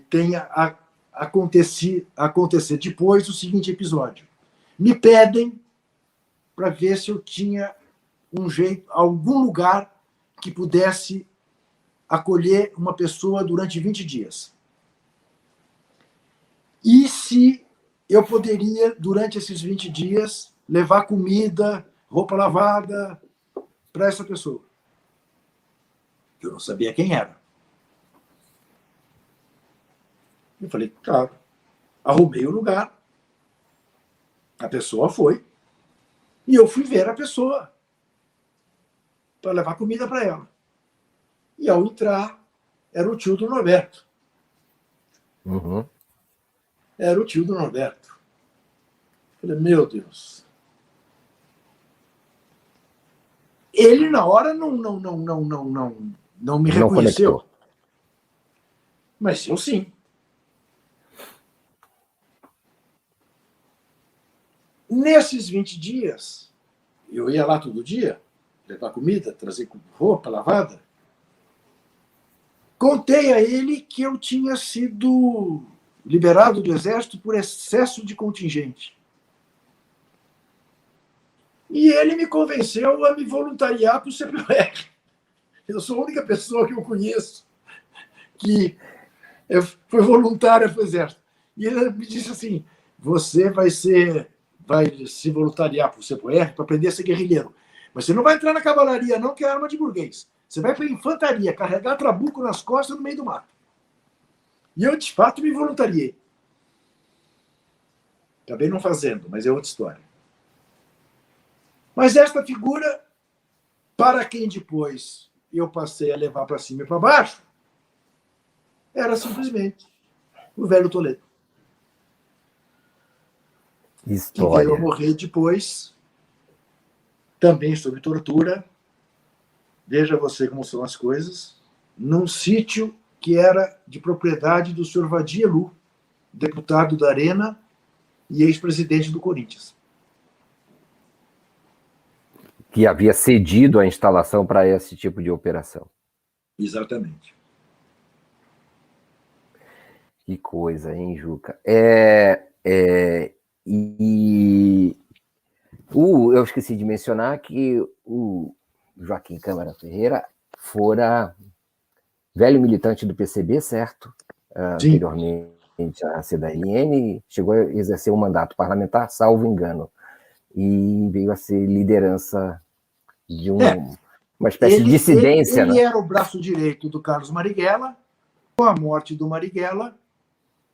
tenha acontecer depois o seguinte episódio. Me pedem para ver se eu tinha um jeito, algum lugar que pudesse acolher uma pessoa durante 20 dias. E se eu poderia, durante esses 20 dias, levar comida, roupa lavada para essa pessoa. Eu não sabia quem era. Eu falei, claro. Arrumei o lugar. A pessoa foi. E eu fui ver a pessoa para levar comida para ela. E ao entrar, era o tio do Norberto. Uhum. Era o tio do Norberto. Eu falei, meu Deus. Ele, na hora, não me reconheceu. Conectou. Mas eu sim. Nesses 20 dias, eu ia lá todo dia, levar comida, trazer roupa lavada. Contei a ele que eu tinha sido liberado do Exército por excesso de contingente. E ele me convenceu a me voluntariar para o CPR. Eu sou a única pessoa que eu conheço que foi voluntária para o Exército. E ele me disse assim, você vai se voluntariar para o CPR para aprender a ser guerrilheiro. Mas você não vai entrar na cavalaria, não, que é arma de burguês. Você vai para a infantaria, carregar trabuco nas costas no meio do mato. E eu, de fato, me voluntariei. Acabei não fazendo, mas é outra história. Mas esta figura, para quem depois eu passei a levar para cima e para baixo, era simplesmente o velho Toledo. História. Que veio a morrer depois, também sob tortura. Veja você como são as coisas, num sítio que era de propriedade do senhor Vadielu, deputado da Arena e ex-presidente do Corinthians. Que havia cedido a instalação para esse tipo de operação. Exatamente. Que coisa, hein, Juca? Eu esqueci de mencionar que o Joaquim Câmara Ferreira fora velho militante do PCB, certo? Anteriormente a ser da LN, chegou a exercer um mandato parlamentar, salvo engano, e veio a ser liderança de uma espécie de dissidência. Ele era o braço direito do Carlos Marighella. Com a morte do Marighella,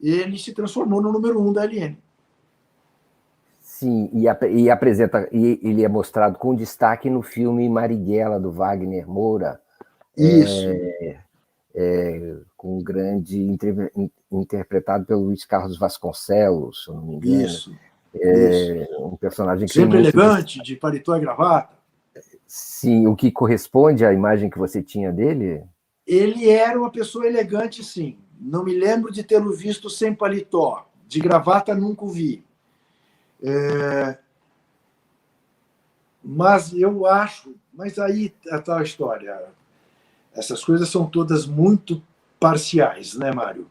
ele se transformou no número 1 da LN. Sim, ele é mostrado com destaque no filme Marighella, do Wagner Moura. Isso. Com um grande interpretado pelo Luiz Carlos Vasconcelos, se eu não me engano. Isso. Um personagem que sempre elegante, de paletó e gravata. Sim, o que corresponde à imagem que você tinha dele? Ele era uma pessoa elegante, sim. Não me lembro de tê-lo visto sem paletó. De gravata, nunca o vi. Mas eu acho... Mas aí a tal história. Essas coisas são todas muito parciais, né, Mário?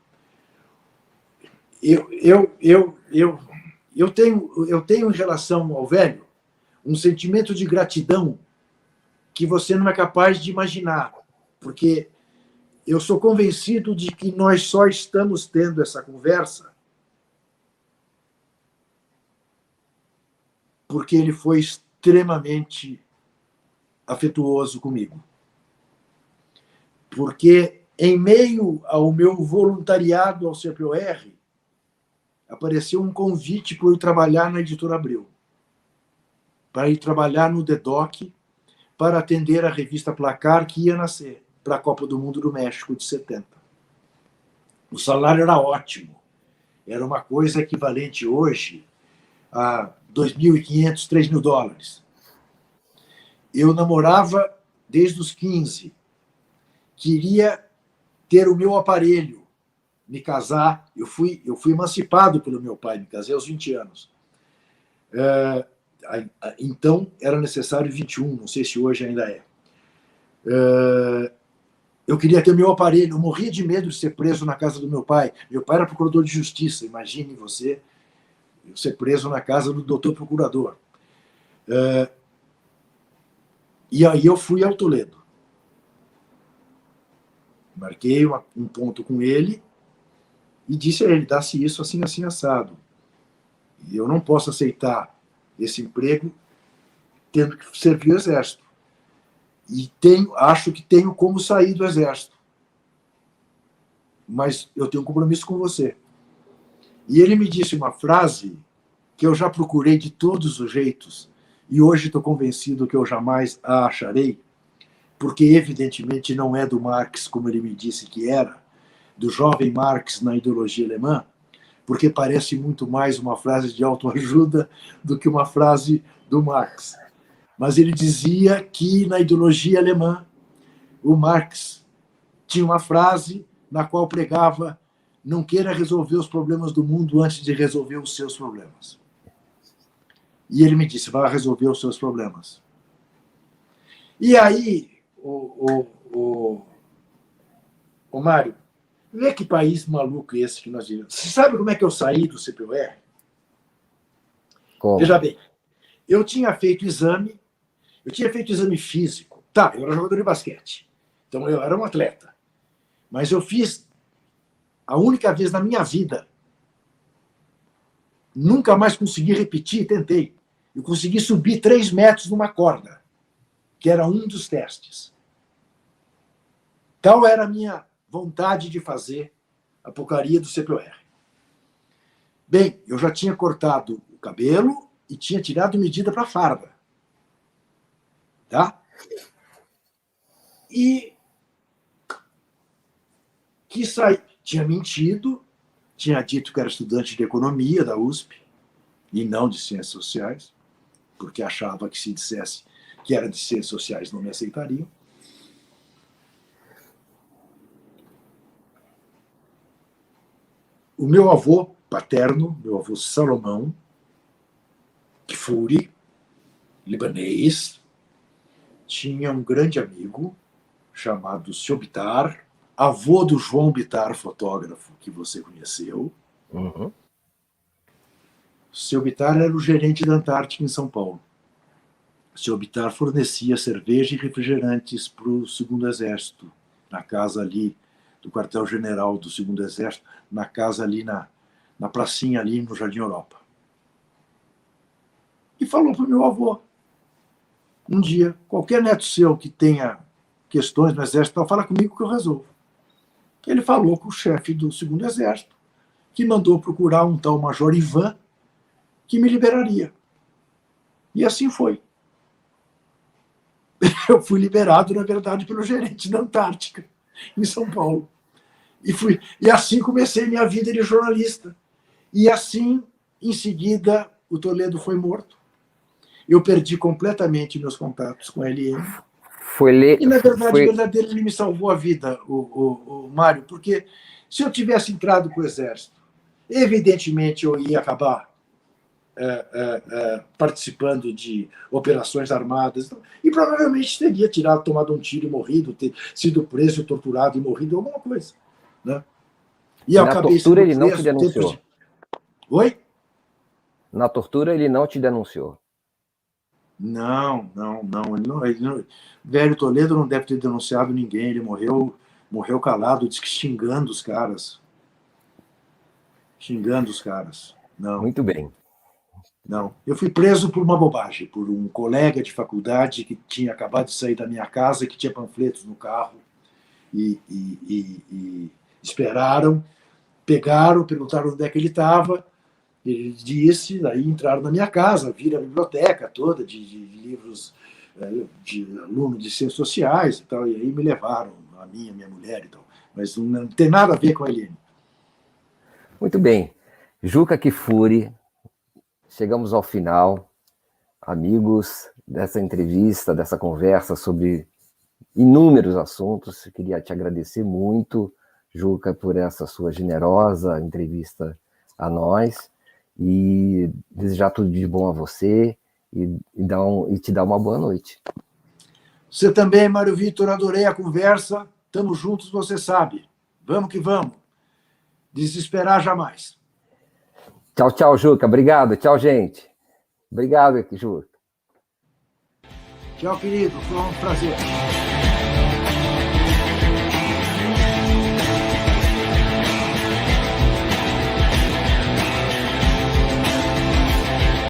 Eu tenho em relação ao velho um sentimento de gratidão que você não é capaz de imaginar, porque eu sou convencido de que nós só estamos tendo essa conversa porque ele foi extremamente afetuoso comigo. Porque, em meio ao meu voluntariado ao CPOR, apareceu um convite para eu trabalhar na Editora Abril, para ir trabalhar no DEDOC, para atender a revista Placar, que ia nascer para a Copa do Mundo do México de 70. O salário era ótimo. Era uma coisa equivalente hoje a $2.500, $3.000. Eu namorava desde os 15. Queria ter o meu aparelho, me casar. Eu fui emancipado pelo meu pai, me casei aos 20 anos. Então, era necessário 21, não sei se hoje ainda é. Eu queria ter o meu aparelho, eu morria de medo de ser preso na casa do meu pai. Meu pai era procurador de justiça, imagine você ser preso na casa do doutor procurador. E aí eu fui ao Toledo. Marquei um ponto com ele e disse a ele, dá-se isso assim, assim, assado. E eu não posso aceitar esse emprego tendo que servir o Exército. E acho que tenho como sair do Exército. Mas eu tenho um compromisso com você. E ele me disse uma frase que eu já procurei de todos os jeitos e hoje estou convencido que eu jamais a acharei, porque evidentemente não é do Marx, como ele me disse que era, do jovem Marx na ideologia alemã, porque parece muito mais uma frase de autoajuda do que uma frase do Marx. Mas ele dizia que na ideologia alemã o Marx tinha uma frase na qual pregava: não queira resolver os problemas do mundo antes de resolver os seus problemas. E ele me disse, vai resolver os seus problemas. E aí, o Mário, vê que país maluco é esse que nós vivemos. Você sabe como é que eu saí do CPOR? Como? Veja bem, eu tinha feito exame físico. Tá, eu era jogador de basquete. Então eu era um atleta. Mas eu fiz a única vez na minha vida, nunca mais consegui repetir, tentei. Eu consegui subir 3 metros numa corda, que era um dos testes. Tal era a minha vontade de fazer a porcaria do CPOR. Bem, eu já tinha cortado o cabelo e tinha tirado medida para farda. Tá? E que tinha mentido, tinha dito que era estudante de economia da USP e não de ciências sociais, porque achava que se dissesse que era de ciências sociais não me aceitariam. O meu avô paterno, meu avô Salomão Kfouri, libanês, tinha um grande amigo chamado Seu Bitar, avô do João Bitar, fotógrafo que você conheceu. Uhum. Seu Bitar era o gerente da Antártica em São Paulo. Seu Bitar fornecia cerveja e refrigerantes para o 2º Exército, na casa ali do quartel-general do 2º Exército, na casa ali na pracinha ali no Jardim Europa. E falou para o meu avô, um dia, qualquer neto seu que tenha questões no Exército, fala comigo que eu resolvo. Ele falou com o chefe do 2º Exército, que mandou procurar um tal Major Ivan, que me liberaria. E assim foi. Eu fui liberado, na verdade, pelo gerente da Antártica, em São Paulo. E assim comecei minha vida de jornalista. E assim, em seguida, o Toledo foi morto. Eu perdi completamente meus contatos com a LM. E, na verdade, verdadeiro, ele me salvou a vida, o Mário, porque se eu tivesse entrado para o Exército, evidentemente eu ia acabar participando de operações armadas, e provavelmente teria tomado um tiro e morrido, ter sido preso, torturado e morrido, alguma coisa. Né? E na tortura ele não te denunciou? Oi? Na tortura ele não te denunciou? Não. Velho Toledo não deve ter denunciado ninguém, ele morreu calado, diz que xingando os caras. Não. Muito bem. Não. Eu fui preso por uma bobagem, por um colega de faculdade que tinha acabado de sair da minha casa, que tinha panfletos no carro, e esperaram, pegaram, perguntaram onde é que ele estava, ele disse, daí entraram na minha casa, viram a biblioteca toda de livros de aluno de ciências sociais e tal, e aí me levaram, a minha mulher e tal. Mas não tem nada a ver com a Helene. Muito bem. Juca Kfouri, chegamos ao final. Amigos, dessa entrevista, dessa conversa sobre inúmeros assuntos. Eu queria te agradecer muito, Juca, por essa sua generosa entrevista a nós e desejar tudo de bom a você e te dar uma boa noite. Você também, Mário Vitor, adorei a conversa. Estamos juntos, você sabe. Vamos que vamos. Desesperar jamais. Tchau, Juca. Obrigado. Tchau, gente. Obrigado, Juca. Tchau, querido. Foi um prazer.